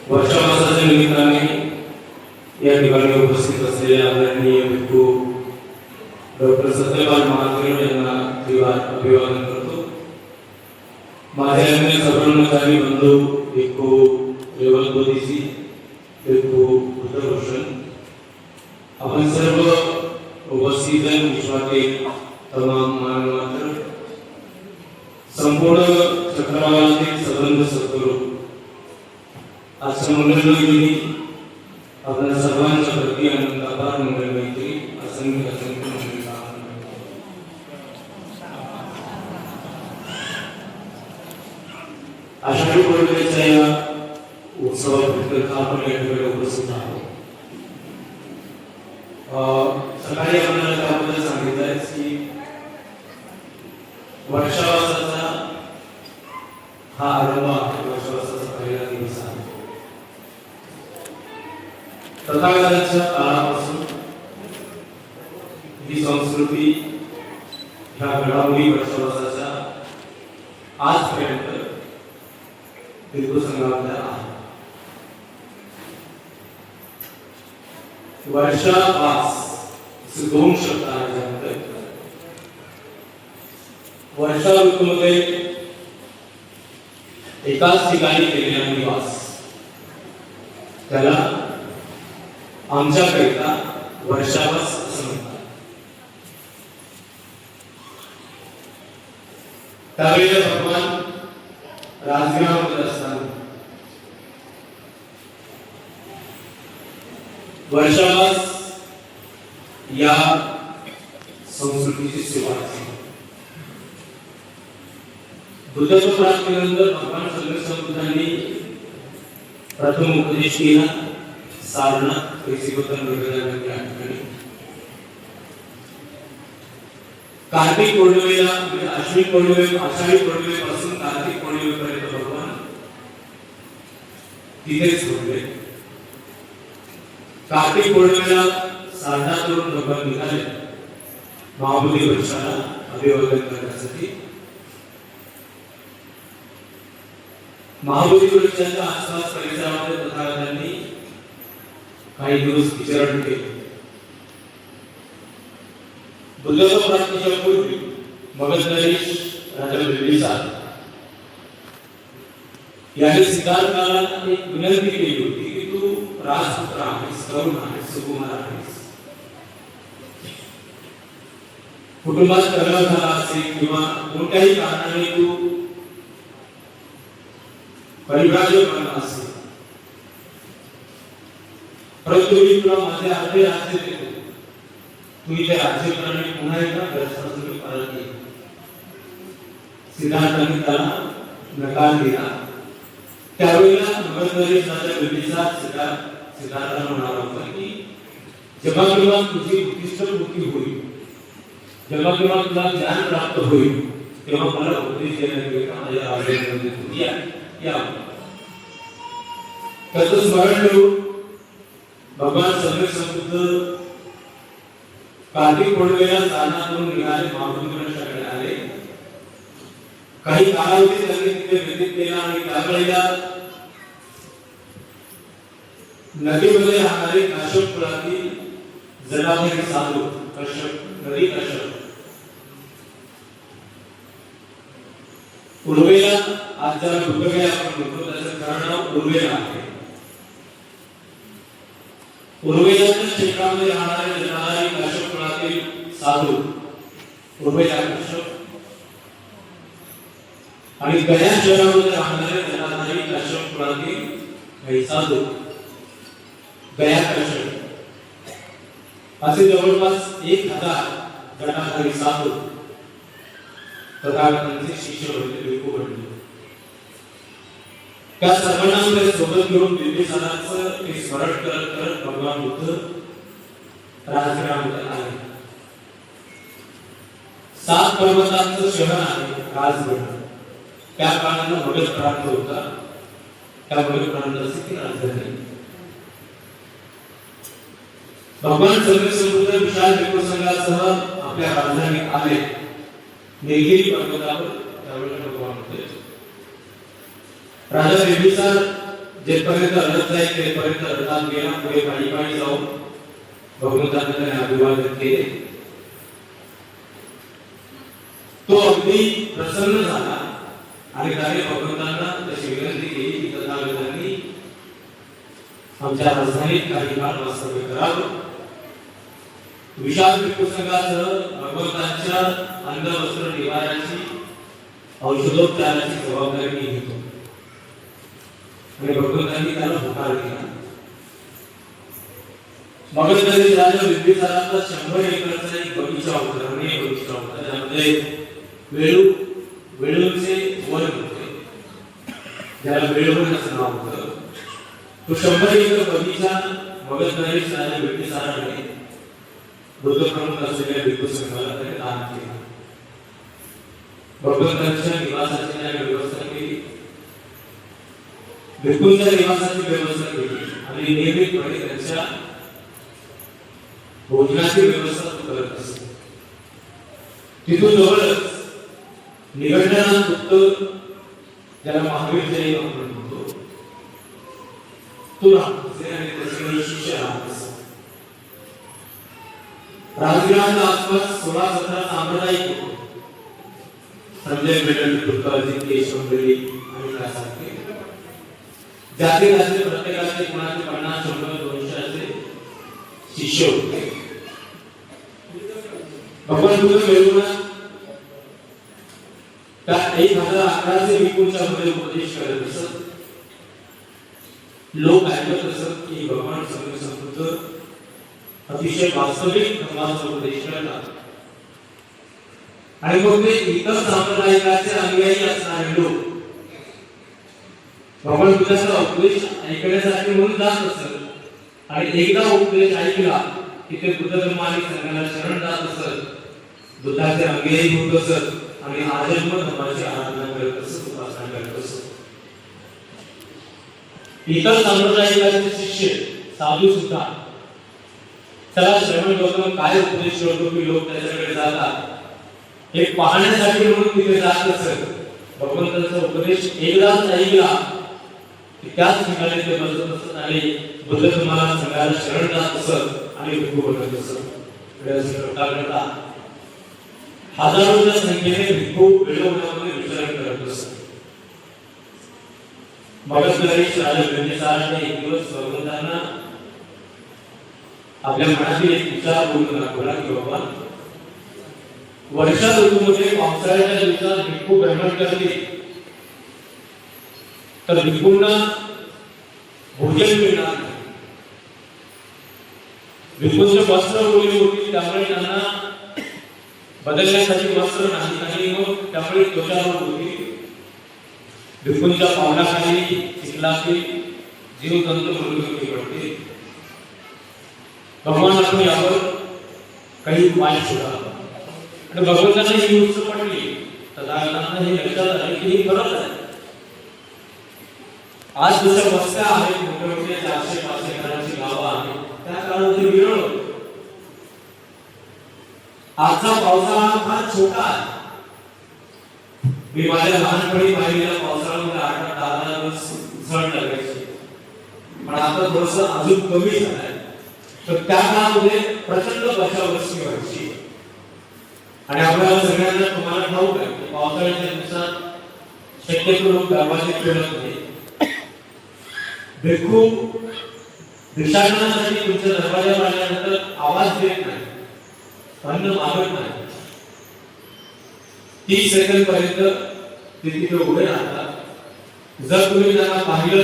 वर्षावासाच्या निमित्ताने या ठिकाणी उपस्थित असलेल्या आदरणीय भिक्खू डॉक्टर सत्यपाल महादेव यांना अभिवादन करतो। माझे अन्य सहकर्मचारी बंधू भिक्खू रेवलबोधीजी, भिक्खू बुद्धभूषण, आपण सर्व उपस्थित विश्वातील तमाम मानवमात्र, संपूर्ण चक्रवाळातील संबंध सद्गुरू, आजच्या मंगलमयी आपल्या सर्वांच्या प्रति आनंद अपार मंगलमयी असंख्य असंख्य आषाढी पौर्णिमेच्या या उत्सवात आपण या ठिकाणी उपस्थित आहोत। सकाळी आपल्याला त्याबद्दल सांगितलं आहे की वर्षावासाचा हा आरंभ आहे, वर्षावासाचा पहिला दिवस आहे। तथागतांच्या काळापासून ही संस्कृती, ह्या घडामोडी वर्षावासाच्या आजपर्यंत भिक्खू संघामध्ये आहे। वर्षावास असे दोन शब्द आहेत त्यामध्ये। वर्षा ऋतूमध्ये एकाच ठिकाणी केलेला निवास त्याला आमच्याकरिता वर्षावास असं म्हणतात। त्यावेळेला भगवान राजगृहामध्ये असताना वर्षावास या संस्कृतीची सेवा असते। बुद्ध प्राप्तीनंतर भगवान श्रीकृष्णांनी प्रथम उपदेश केला सारनाथ पैसेबद्दल वेगवेगळ्या ठिकाणी। कार्तिक पौर्णिमेला म्हणजे आषाढी पौर्णिमेपासून कार्तिक पौर्णिमेपर्यंत भगवान तिथेच होते। कार्तिक पौर्णिमेला सारनाथवरून भगवान निघाले महाबोधी वृक्षाला अभिवादन करण्यासाठी। महाबोधी वृक्षाच्या आसपास परिसरामध्ये तथागतांनी काही दिवस विचरण केले। बुद्ध प्राप्तीच्या पूर्वी मगध नरेश राजा बिंबिसार याने सिद्धार्थाला एक विनंती केली होती की तू राजपुत्र आहेस, तरुण आहेस, सुकुमार आहेस, कुटुंबात कलह झाला असेल किंवा कोणत्याही कारणाने तू परिव्राजक बनला असेल, परंतु मी तुला माझे अर्धे राज्य देतो, तू इथे राज्य करणे पुन्हा एकदा ग्रस्तांसाठी परत ये। सिद्धार्थाने त्याला नकार दिला। त्यावेळेला मगध नरेश राजा बिंबिसार सिद्धार्थाला म्हणाला होता की जेव्हा केव्हा तुझी उत्कृष्ट बुद्धी होईल, जेव्हा केव्हा तुला ज्ञान प्राप्त होईल, तेव्हा मला उपदेश देण्याकरिता माझ्या राज्यामध्ये तू या। त्याचं स्मरण ठेवून भगवान समर्थ कार्तिक पौर्णिमेला सारनाथवरून निघाले, महाबोधी वृक्षाकडे आले। काही कालावधी त्यांनी तिथे व्यतीत केला आणि त्यावेळेला नदीमध्ये राहणारे काश्यप कुळातील जटाधारी साधू नदी कश्यप उर्वेला, आज ज्याला बुद्धगया आपण म्हणतो त्याचं खरं नाव उर्वेला आहे। उर्वेलाच्या क्षेत्रामध्ये राहणारे जटाधारी काश्यप कुळातील साधू उर्वेला कश्यप आणि गया शहरामध्ये राहणारे जटाधारी काश्यप कुळातील काही साधू गया कश्यप असे जवळपास 1000 जटाधारी साधू तथागतांचे शिष्य होते, भिक्खू बनले। त्या सर्वांना सोबत घेऊन बिंबिसाराचं एक स्मरण करत करत भगवान बुद्ध राजगृहामध्ये आले। 7 पर्वतांचं शहर आहे राजगड। त्या काळाला मगध प्रांत होता, त्या मगध प्रांताची ती राजधानी। भगवान श्रीकृष्ण विशाल भिक्खू संघासह आपल्या राजधानीत आले। निलगिरी पर्वतावर त्यावेळेला भगवान होते। राजा बिंबिसार जेपर्यंत रडत जाईल तेपर्यंत रडत गेला, पुढे पाणी जाऊन भगवंतांना त्याने अभिवादन केले. तो अगदी प्रसन्न झाला आणि त्याने भगवंतांना तशी विनंती केली की तथागतांनी आमच्या राजधानीत काही काळ वास्तव्य करावं. विशाल भिक्षुसंघासह भगवंतांच्या अन्न वस्त्र निवाऱ्याची औषधोपचाराची जबाबदारी मी घेतो. आणि भगवंतांनी त्याला होकार दिला. मगध राजा बिंबिसाराचा 100 एकरचा एक बगीचा होता, रमणीय बगीचा होता. त्यामध्ये वेळूचे वन होते, ज्याला वेळूवन असं नाव होतं. तो 100 एकर बगीचा मगध राजा बिंबिसाराने बुद्ध प्रमुख असलेल्या भिक्षुसंघाला त्याने दान केला. भगवंतांच्या निवासाची त्याने व्यवस्था केली, भिक्षूंच्या निवासाची व्यवस्था केली आणि नियमितपणे त्यांच्या भोजनाची व्यवस्था तो करत असतो. तिथून जवळच निगंडनाथ पुत्र ज्याला महावीर जैन आपण म्हणतो तो राहतो आणि त्याचे शिष्य राहत असतात. राजगृहाच्या आसपास 16-17 सांप्रदायिक होते. संजय मेडल, तुर्काजी, केशवगडी आणि त्यासारखे जाती जाती प्रत्येकाचे कोणाचे 50, 100, 200 असे शिष्य होते. भगवान बुद्ध वेळूला त्या 1011 भिक्षूंच्या मध्ये उपदेश करत असत. लोक ऐकत असत की भगवान समर्थ अतिशय वास्तविक धर्माचा उपदेश करतात. आणि मग ते इतर संप्रदायाचे अनुयायी असणारे लोक भगवान बुद्धाचा उपदेश ऐकण्यासाठी म्हणून जात असत. आणि एकदा उपदेश ऐकला की ते बुद्ध धर्माने संघाला शरण जात असत, बुद्धाचे अनुयायी होत असत आणि आजन्म धर्माची आराधना करत असत, उपासना करत असत. इतर संप्रदायाचे शिष्य साधू सुद्धा त्याला श्रवण गौतम काय उपदेश करतो की लोक त्याच्याकडे जातात हे पाहण्यासाठी म्हणून तिथे जात असत. भगवंताचा उपदेश एकदाच ऐकला की त्याच ठिकाणी ते बसत असत आणि बुद्ध धर्माला संघाला शरण जात असत आणि भिक्खू बनत असत. हजारोच्या संख्येने भिक्खू वेळोवेळी विचरण करत असत. मगध राजा बिंबिसाराने एक दिवस भगवंतांना आपल्या मनातील एक विचार बोलून दाखवला की बाबा वर्षा ऋतूमध्ये पावसाळ्याच्या दिवसात भिक्खू भ्रमण करतील तर भिक्खूंना भोजन मिळणार नाही. भिक्खूंचे वस्त्र ओले होतील, त्यामुळे त्यांना बदलण्यासाठी वस्त्र नाही आणि मग त्यामुळे त्वचारोग होतील. भिक्खूंच्या पावलाखाली चिखलातील जीवजंतू मृत्युमुखी पडतील. भगवान आपण यावर काही उपाय शोधा. आणि भगवंतांना ही गोष्ट पडली, तथागतांना हे लक्षात आले की हे खरंच आहे. आज जसं वस्त्या आहेत, मोठे मोठे 400-500 घरांची गावं आहेत, त्या काळात ते विरळ होतं. आजचा पावसाळा फार छोटा आहे. मी माझ्या लहानपणी पाहिलेल्या पावसाळ्यामध्ये 8-10 दिवस झड लागायची, पण आता थोडंसं अजून कमी झालंय. तर त्या काळामध्ये प्रचंड वर्षावर्षी व्हायची. आणि आपल्याला सगळ्यांना तुम्हाला ठाऊक आहे की पावसाळ्याच्या दिवसात शक्यतो लोक दरवाजे खेळत नाही. भिक्खू भिक्षाटनासाठी तुमच्या दरवाजावर आल्यानंतर आवाज देत नाही, अन्न मागत नाही. 30 सेकंद पर्यंत ते तिथे उभे राहतात. जर तुम्ही त्यांना पाहिलं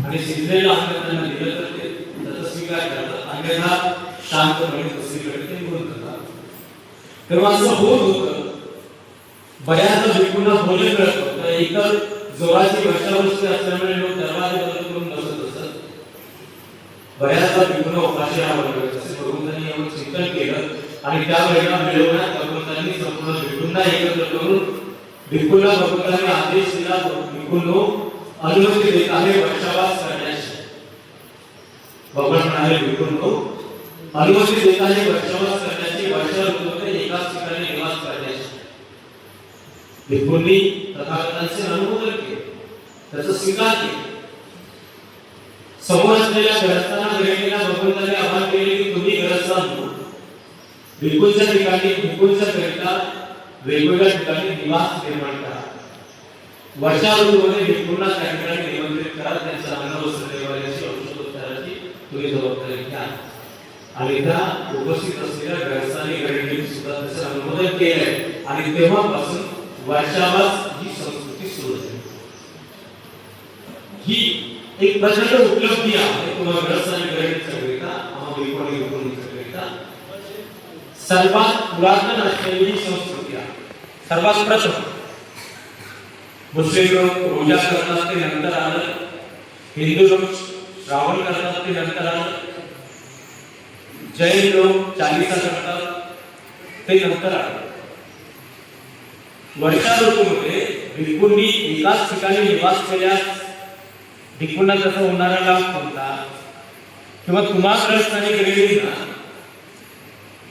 आणि शिजलेलं अन्न त्यांना दिलं तर ते त्याचा स्वीकार करतात, अन्यथा शांतपणे दुसरीकडे ते निघून जातात. तेव्हा असं होत होतं. बऱ्याचदा भिक्खूंना भोजन मिळत होतं. इतर जोराची वर्षावृष्टी असल्यामुळे लोक दरवाजे बंद करून बसत असत. बऱ्याचदा भिक्खूंना उपाशी राहावं लागत असे. भगवंतांनी यावर चिंतन केलं आणि त्या वेळेला मिळवण्यात भगवंतांनी संपूर्ण भिक्खूंना एकत्र करून भिक्खूंना भगवंतांनी आदेश दिला, भिक्खूंनो अनुमती देत आहे वर्षावास करण्याची. भगवान म्हणाले भिक्खूंनो अनुमती देत आहे वर्षावास करण्याची, वर्षा ऋतूमध्ये एकाच ठिकाणी निवास करण्याची. भिक्खूंनी तथागतांचे अनुमोदन केले त्याचा स्वीकार केला. समोर असलेल्या ग्रस्तांना भेटलेल्या भगवंताने आवाहन केले की तुम्ही ग्रस्तांनो भिक्खूंच्या ठिकाणी भिक्खूंच्या करिता वेगवेगळ्या ठिकाणी निवास निर्माण करा. वर्षा ऋतूमध्ये भिक्खूंना त्या ठिकाणी निमंत्रित करा. त्यांच्या अन्नवस्त्र देवालयाची औषधोपचाराची तुम्ही जबाबदारी घ्या. आणि त्या उपस्थित असलेल्या ग्रस्तांनी गणित सुद्धा त्याचं अनुमोदन केलंय आणि तेव्हापासून वर्षावास ही संस्कृती सुरू झाली. ही एक प्रचंड उपलब्धी आहे तुम्हाला ग्रस्तांनी गणितच्या करिता आम्हा भिक्खूंच्या करिता सर्वात पुरातन असलेली ही संस्कृती आहे. सर्वात प्रथम मुस्लिम लोक रोजा करतात ते नंतर आलं. हिंदू लोक श्रावण करतात ते नंतर आलं. जैन लोक चालीसा करतात ते नंतर आलं. वर्षा ऋतूमध्ये भिक्खूंनी एकाच ठिकाणी निवास केल्यास भिक्खूंना त्याचा होणारा लाभ कोणता किंवा तुम्हा ग्रस्तांनी केलेली ना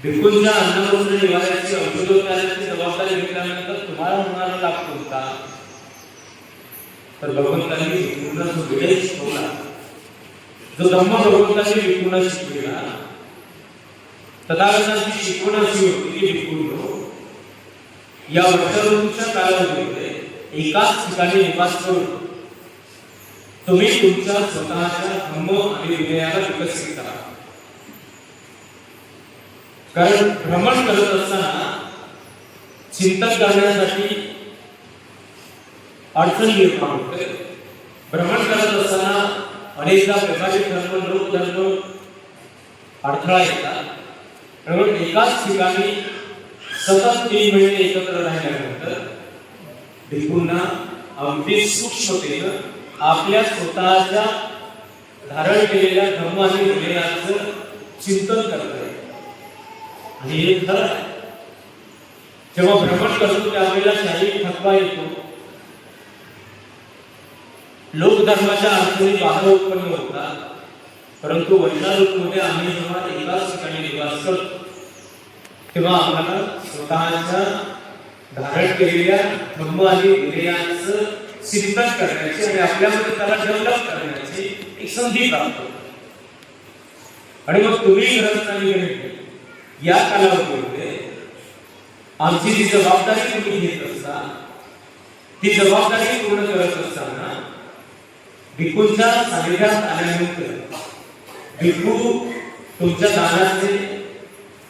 भिक्खूंच्या अन्नवस्त्र निवाऱ्याची औषधोपचाराची जबाबदारी घेतल्यानंतर तुम्हाला होणारा लाभ कोणता. तर भगवंतांनी भिक्खूंना जो विवेक शिकवला, जो धम्म भगवंतांनी भिक्खूंना शिकवला, तथागतांची शिकवण अशी होती की भिक्खूंनो या वर्षा ऋतूच्या कालावधीमध्ये एकाच ठिकाणी निवास करून तुम्ही तुमच्या स्वतःच्या धम्म आणि विनयाला विकसित करा. कारण भ्रमण करत असताना चिंतन करण्यासाठी अडचण निर्माण होते. भ्रमण करत असताना अनेकदा व्यापारी धर्म लोक धर्म अडथळा येतात. म्हणून एकाच ठिकाणी सतत 3 महिने एकत्र राहिल्यानंतर भिक्खूंना अगदी सूक्ष्मतेनं आपल्या स्वतःच्या धारण केलेल्या धर्म आणि विनयाचं चिंतन करता येतं. आणि हे खरं आहे. जेव्हा भ्रमण करतो त्यावेळेला शारीरिक थकवा येतो, लोकधर्माच्या अडचणी बाहेर उत्पन्न होतात. परंतु वर्षा ऋतूमध्ये आम्ही जेव्हा एकाच ठिकाणी निवास करतो तेव्हा आम्हाला स्वतःच्या धारण केलेल्या धर्म आणि विनयाचं चिंतन करण्याची आणि आपल्यामध्ये त्याला डेव्हलप करण्याची एक संधी प्राप्त होते. आणि मग तुम्ही ग्रस्तांनी या कालावधीमध्ये आमची जी जबाबदारी तुम्ही घेत असता ती जबाबदारी पूर्ण करत असताना भिक्खूंच्या सानिध्यात आल्यानंतर भिक्खू तुमच्या दानाचे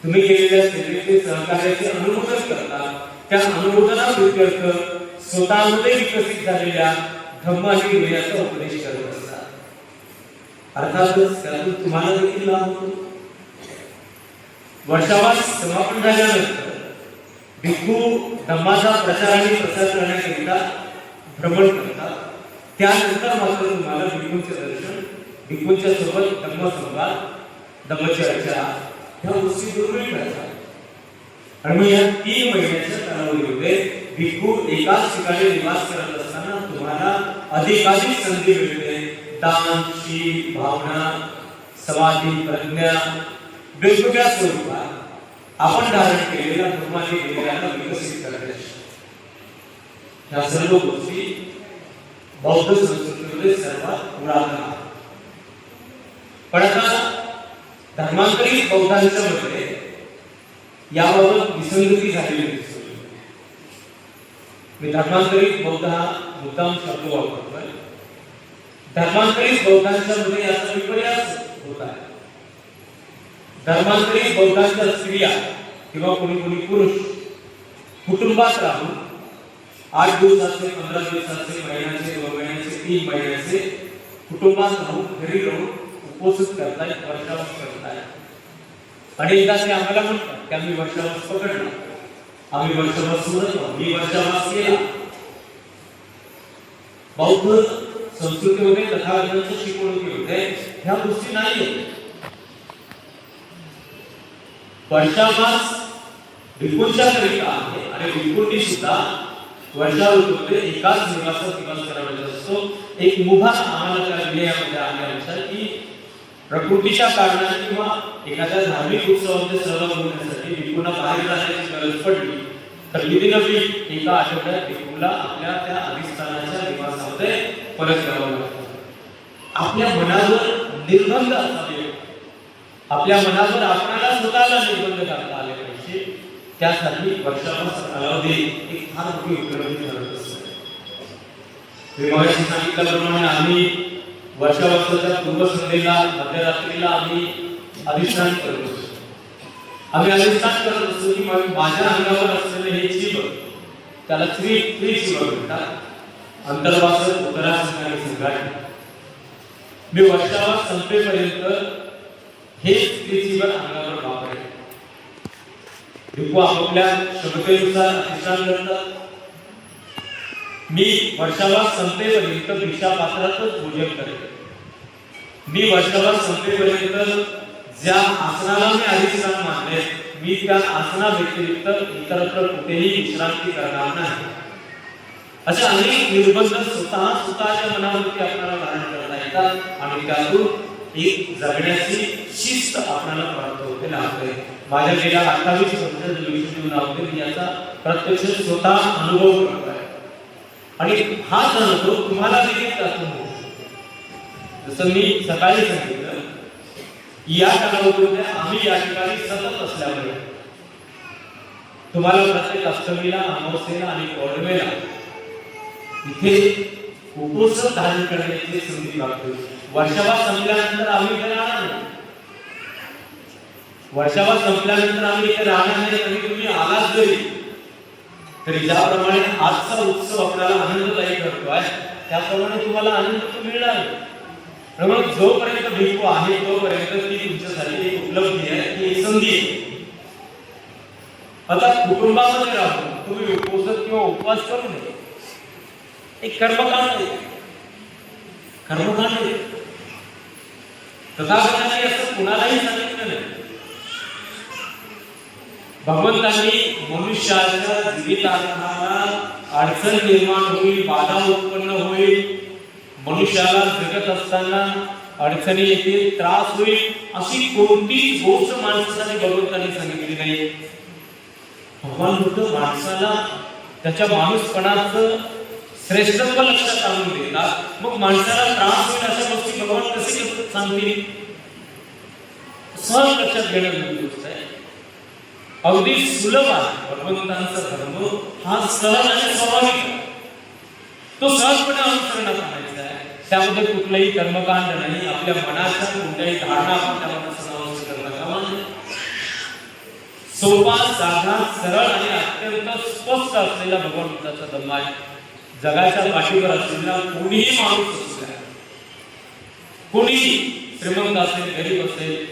तुम्ही केलेल्या सेवेचे सहकार्याचे अनुमोदन करतात. त्या अनुमोदनाप्रीत्यर्थ स्वतःमध्ये विकसित झालेल्या धम्म आणि विनयाचा उपदेश करत असतात. अर्थातच त्यातून तुम्हाला देखील लाभ होतो. वर्षावास समापन झाल्यानंतर भिक्खू धम्माचा प्रचार आणि प्रसार करण्याकरिता भ्रमण करतात. त्यानंतर मात्र तुम्हाला भिक्खूंचे दर्शन, भिक्खूंच्या सोबत धम्मसंवाद, धम्मचर्चा ह्या गोष्टी दुर्मिळ करतात. आणि मग या 3 महिन्याच्या कालावधीमध्ये भिक्खू एकाच ठिकाणी निवास करत असताना तुम्हाला अधिकाधिक संधी मिळते. दान, शील, भावना, समाधी, प्रज्ञा वेगवेगळ्या स्वरूपात आपण धारण केलेल्या धर्माची विनयाला विकसित करण्याची ह्या सर्व गोष्टी बौद्ध संस्कृतीमध्ये सर्वात पुरातन आहेत. पण आता धर्मांतरित बौद्धांच्या मध्ये याबाबत विसंगती झालेली दिसते. मी धर्मांतरित बौद्ध हा मुद्दाम शब्द वापरतोय. धर्मांतरित बौद्धांच्या मध्ये याचा विपर्यास होत आहे. धर्मांतरित बौद्धांच्या स्त्रिया किंवा कोणी पुरुष कुटुंबात राहून 8 दिवसाचे, 15 दिवसाचे, महिन्याचे, 2 महिन्याचे, 3 महिन्याचे कुटुंबात राहून घरी राहून उपवास करतायत, वर्षावास करतायत. आणि एकदा ते आम्हाला म्हणतात की आम्ही वर्षावास पकडला, आम्ही वर्षावास सोडत नाही, मी वर्षावास केला. बौद्ध संस्कृतीमध्ये तथागतांची शिकवणूक होते ह्या गोष्टी नाही. वर्षावास भिक्खूंच्या करिता आहे आणि भिक्खूंनी सुद्धा वर्षा ऋतूमध्ये एकाच निवासात निवास करायचा असतो. एक मुभा आम्हाला त्या विनयामध्ये आल्यानुसार की प्रकृतीच्या कारणाने किंवा एखाद्या धार्मिक उत्सवामध्ये सहभाग होण्यासाठी भिक्खूंना बाहेर जाण्याची गरज पडली तर विधिन एका आठवड्यात भिक्खूला आपल्या त्या अधिष्ठानाच्या निवासामध्ये परत यावं लागतं. आपल्या मनावर निर्बंध असावे, आपल्या मनावर आपल्याला स्वतःला निर्बंध करता आले पाहिजे. त्यासाठी वर्षाभर कालावधी एक फार मोठी उपलब्धी ठरत असते. विभागाने सांगितल्याप्रमाणे आम्ही वर्षावर्षाच्या पूर्वसंध्येला मध्यरात्रीला आम्ही अधिष्ठान करत असतो. आम्ही अधिष्ठान करत असतो की माझ्या अंगावर असलेले हे जीव त्याला त्रिजीव म्हणतात. अंतर्वास उत्तरासंग आणि संघाट. मी वर्षावर संपेपर्यंत हे त्रिजीव अंगावर वापरेल. भिक्खू आपापल्या क्षमतेनुसार अधिष्ठान करतात. मी वर्षावर संपेपर्यंत भिक्षा पात्रातच भोजन करेल. मी वर्षावर संपेपर्यंत ज्या आसनाला मी अधिष्ठान मानले मी त्या आसना व्यतिरिक्त इतरत्र कुठेही विश्रांती करणार नाही. अशा अनेक निर्बंध स्वतःच्या मनावरती आपल्याला धारण करता येतात आणि त्यातून एक जगण्याची शिस्त आपल्याला प्राप्त होते लागते. माझ्या गेल्या 28 वर्षात जीवन लावते मी याचा प्रत्यक्ष स्वतः अनुभव करतो आहे आणि हाच अनुभव तुम्हाला देखील त्यातून होतो. जसं मी सकाळी सांगितलं या कालावधीमध्ये आम्ही या ठिकाणी सतत असल्यामुळे तुम्हाला प्रत्येक अष्टमीला अमावस्येला आणि पौर्णिमेला इथे उपवास धारण करण्याची संधी लागते. वर्षाभर संपल्यानंतर आम्ही इथे राहणार नाही. वर्षाभर संपल्यानंतर आम्ही इथे राहणार नाही. आणि तुम्ही आलात जरी तरी ज्याप्रमाणे आजचा उत्सव आपल्याला आनंददायी करतोय त्याप्रमाणे तुम्हाला आनंद मिळणार. त्यामुळे जोपर्यंत भिक्खू आहे तोपर्यंत ती तुमच्यासाठी एक उपलब्धी आहे, ती एक संधी आहे. आता कुटुंबामध्ये राहून तुम्ही उपवास किंवा उपवास करू नये. एक कर्मकांड आहे. कर्मकांड आहे. तथागतांनी असं कुणालाही सांगितलं नाही. भगवंतांनी मनुष्याच्या जीविताला अडचण निर्माण होईल, बाधा उत्पन्न होईल, मनुष्याला जगत असताना अडचणी येतील, त्रास होईल अशी कोणतीच गोष्ट माणसासाठी भगवंतांनी सांगितली नाही. भगवान बुद्ध माणसाला त्याच्या माणूसपणाचं श्रेष्ठत्व लक्षात आणून देतात. मग माणसाला त्रास होईल अशा गोष्टी भगवान कसे सांगतील? सहज लक्षात घेण्याची गोष्ट आहे. अगदी सुलभ आहे. भगवंतांचा धर्म हा सहज आणि स्वाभाविक आहे. तो सहजपणे अनुसरणात आणायचा आहे. त्यामध्ये कुठलंही कर्मकांड नाही. आपल्या मनाच्या कोणत्याही धारणा आपण त्या मनात करणार कामा. सोपा, साधा, सरळ आणि अत्यंत स्पष्ट असलेला भगवान बुद्धाचा धर्म आहे. जगाच्या पाठीवर असलेला कोणीही माणूस असू द्या, कोणीही श्रीमंत असेल, गरीब असेल,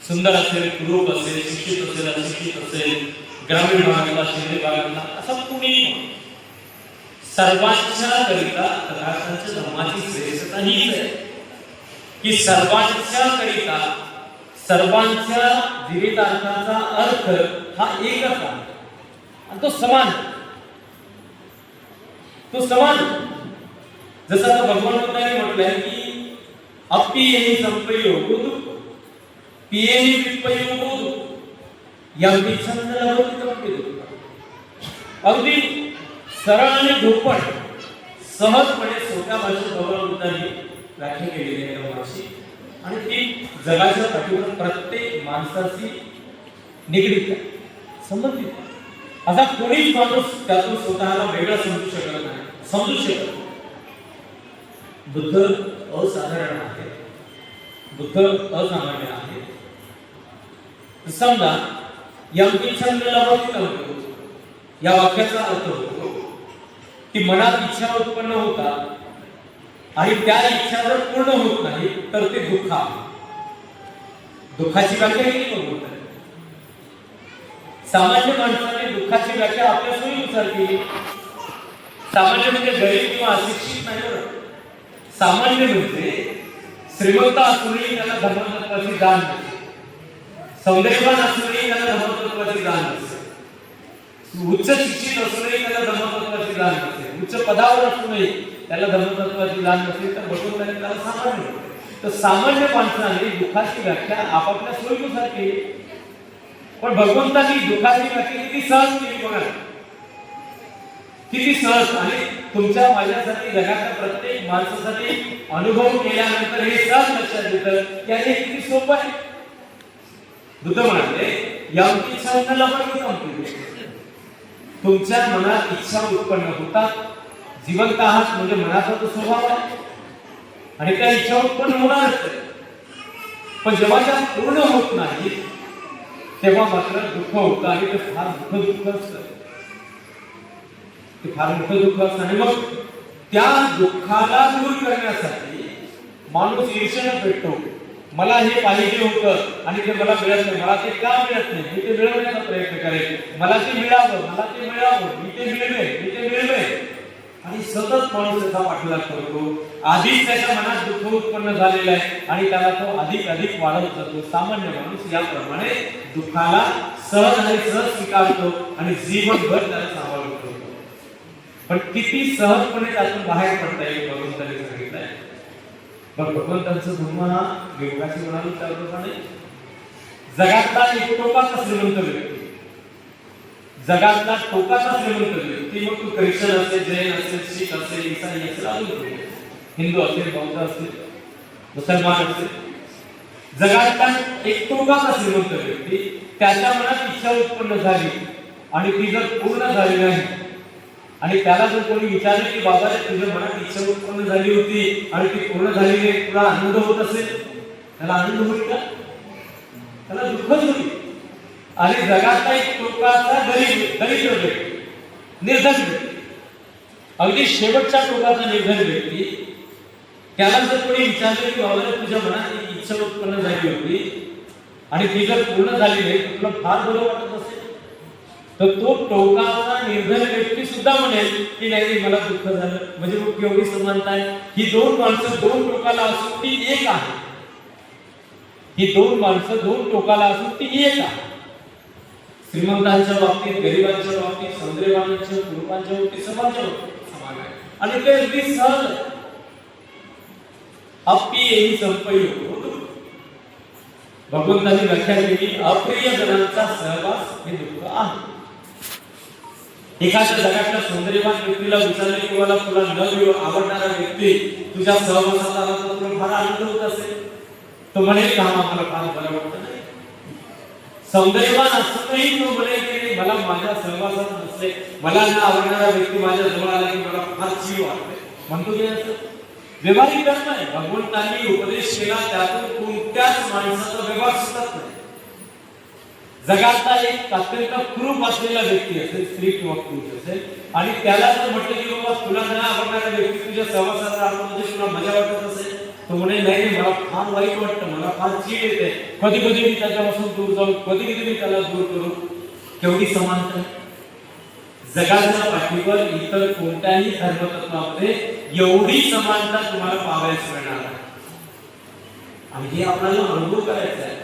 सुंदर असेल, कुरूप असेल, शिक्षित असेल, अशिक्षित असेल, ग्रामीण भागातला, शहरी भागातला, असा कुणीही सर्वांच्या करिता तथागतांच्या धर्माची श्रेष्ठता हीच आहे की सर्वांच्या करिता सर्वांच्या जीवितार्थाचा अर्थ हा एकच आहे आणि तो समान. तो समान जसं आता भगवान बुद्धांनी म्हटलंय की अप्पियेहि संपयोगो दुःख पियेहि विपयोगो दुःख यम्पि छन्दलभोक्तव्य दुःख. अगदी सरळ आणि ढोपण सहजपणे सोप्या भाषेत भगवान बुद्धांनी व्याख्या केलेली आहे धर्माची आणि ती जगाच्या पाठीवर प्रत्येक माणसाची निगडीत आहे, संबंधित आहे. असा कोणीच माणूस त्यातून स्वतःला वेगळा समजू शकत नाही, समजू शकत नाही. बुद्ध असाधारण आहे, बुद्ध असामान्य आहे. समजा यम्पि छन्दलभोक्तव्य या वाक्याचा अर्थ होतो की मनात इच्छा उत्पन्न होतात आणि त्या इच्छा जर पूर्ण होत नाही तर ते दुःख आहे. दुःखाची व्याख्या केली बघून सामान्य माणसाने दुःखाची व्याख्या आपल्या सोयीनुसार केली. सामान्य म्हणजे गरीब किंवा अशिक्षित नाही बरं. सामान्य म्हणजे श्रीमंत असूनही त्याला धर्मतत्वाची जाण नसते, सौंदर्यवान असूनही त्याला धर्मतत्वाची जाण नसते, उच्च शिक्षित असूनही त्याला धर्मतत्वाची जाण नसते, उच्च पदावर असूनही त्याला धर्मतत्वाची जाण नसते, तर भगवंताने त्याला सामान्य. तर सामान्य माणसाने दुःखाची व्याख्या आपापल्या सोयीनुसार केली. पण भगवंतांनी दुःखाची व्याख्या किती सहज केली बघा. किती सहज आणि तुमच्या माझ्यासाठी जगातल्या प्रत्येक माणसासाठी अनुभव केल्यानंतर हे सहज लक्षात येतं की अरे किती सोपं आहे. बुद्ध म्हणाले याची इच्छा लपट संपली. तुमच्या मनात इच्छा उत्पन्न होतात, जिवंत आहात म्हणजे मनाचा तो स्वभाव आहे आणि त्या इच्छा उत्पन्न होणारच. पण जेव्हा त्या पूर्ण होत नाही तेव्हा मात्र दुःख होतं आणि ते फार मोठं दुःख असतं. ते फार मोठं दुःख असतं आणि मग त्या दुःखाला दूर करण्यासाठी माणूस ईर्ष्येने पेटतो. मला हे पाहिजे होतं आणि ते मला मिळत नाही, मला ते का मिळत नाही, मी ते मिळवण्याचा प्रयत्न करेन, मला ते मिळावं, मला ते मिळावं, मी ते मिळवेन आणि सतत माणूस त्याचा पाठलाग करतो. आधीच त्याच्या मनात दुःख उत्पन्न झालेलं आहे आणि त्याला तो अधिक वाढवत जातो. सामान्य माणूस याप्रमाणे दुःखाला सहज आणि सहज स्वीकारतो आणि जीवनभर त्याला सांभाळून ठेवतो. पण किती सहजपणे त्यातून बाहेर पडता येईल भगवंतांनी सांगितलंय. भगवंतांचं धर्म हा योगाशी म्हणालो त्याप्रमाणे जगातला एक टोकाचा श्रीमंत व्यक्ती, जगातला टोकाचा श्रीमंत व्यक्ती, मग तू ख्रिश्चन असेल, जैन असेल, शीख असेल, ईसाई असेल, अजून हिंदू असेल, बौद्ध असेल, मुसलमान असेल, जगातला एक टोकाचा श्रीमंत व्यक्ती त्याच्या मनात इच्छा उत्पन्न झाली आणि ती जर पूर्ण झाली नाही आणि त्याला जर कोणी विचारले की बाबा तुझ्या मनात इच्छा उत्पन्न झाली होती आणि ती पूर्ण झाली नाही, तुला आनंद होत असेल, त्याला आनंद होईल का? त्याला दुःखच होईल. आणि जगातला एक टोकाचा दरिद्र व्यक्ती, निर्धन व्यक्ती, अगदी शेवटच्या टोकाचा निर्धन व्यक्ती, त्याला जर कोणी विचारले की बाबा तुझ्या मनात इच्छा उत्पन्न झाली होती आणि ती जर पूर्ण झाली नाही तुला फार बरं वाटत असेल, तर तो टोकाचा निर्धन व्यक्ती सुद्धा म्हणेल की नाही मला दुःख झालं. म्हणजे मग केवढी समानता आहे. ही दोन माणसं दोन टोकाला असून ती एक आहे. ही दोन माणसं दोन टोकाला असून ती एक आहे. श्रीमंतांच्या बाबतीत, गरिबांच्या बाबतीत, सौंदर्यवानांच्या, कुरूपांच्या बाबतीत, समाजाच्या बाबतीत समान आहे आणि ते अगदी सहज आहे. अप्पी येई संपयोग भगवंतांनी व्याख्या केली अप्रिय जनांचा सहवास हे दुःख आहे. एखाद्या जगातल्या सौंदर्यवान व्यक्तीला विचारले की मला तुला न आवडणारा व्यक्ती तुझ्या सहवासात आला तर तुला फार आनंद होत असेल, तो म्हणेल का मला फार बरं वाटत नाही. सौंदर्यवान असूनही तो म्हणेल की मला माझ्या सहवासात नसते, मला न आवडणारा व्यक्ती माझ्या जवळ आला की मला फार चीव वाटते. म्हणतो की असं व्यवहारिक कर्म आहे. भगवंतांनी उपदेश केला त्यातून कोणत्याच माणसाचा व्यवहार सुटत नाही. जगातला एक अत्यंत क्रूप असलेला व्यक्ती असेल, स्त्री किंवा पुरुष असेल, आणि त्याला जर म्हटलं की बाबा तुला न आवडणारा व्यक्ती तुझ्या सहवासात राहतो म्हणजे तुला मजा वाटत असेल, तो म्हणे नाही मला फार वाईट वाटतं, मला फार चीड येते, कधी कधी मी त्याच्यापासून दूर जाऊ, कधी कधी मी त्याला दूर करू. केवढी समानता. जगाच्या पाठीवर इतर कोणत्याही धर्मतत्वामध्ये एवढी समानता तुम्हाला पाहायला मिळणार आहे आणि हे आपल्याला अनुभव करायचा आहे.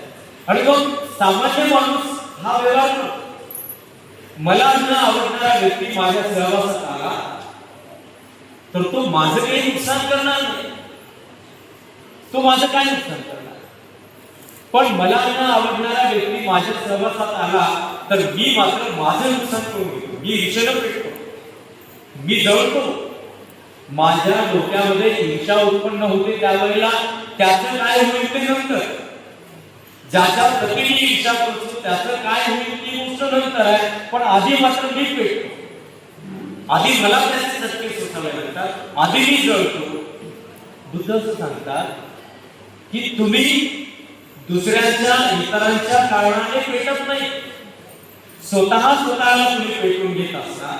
आणि मग सामान्य माणूस हा व्यवहार करतो. मला न आवडणारा व्यक्ती माझ्या सहवासात आला तर तो माझं काही नुकसान करणार नाही, तो माझं काय नुकसान करणार. पण मला न आवडणारा व्यक्ती माझ्या सहवासात आला तर मी मात्र माझं नुकसान करून घेतो, मी ईर्ष्येने पेटतो, मी जळतो, माझ्या डोक्यामध्ये हिंसा उत्पन्न होते. त्यावेळेला त्याचं काय होईल ते नंतर, ज्याच्या प्रति मी इच्छा करतो त्याचं काय होईल ती गोष्ट नंतर आहे. पण आधी मात्र मी पेटतो, आधी मला त्याचे धक्के सोसावे लागतात, आधी मी जळतो. बुद्ध असं सांगतात की तुम्ही दुसऱ्यांच्या इतरांच्या कारणाने पेटत नाही, स्वतःला तुम्ही पेटून घेत असता.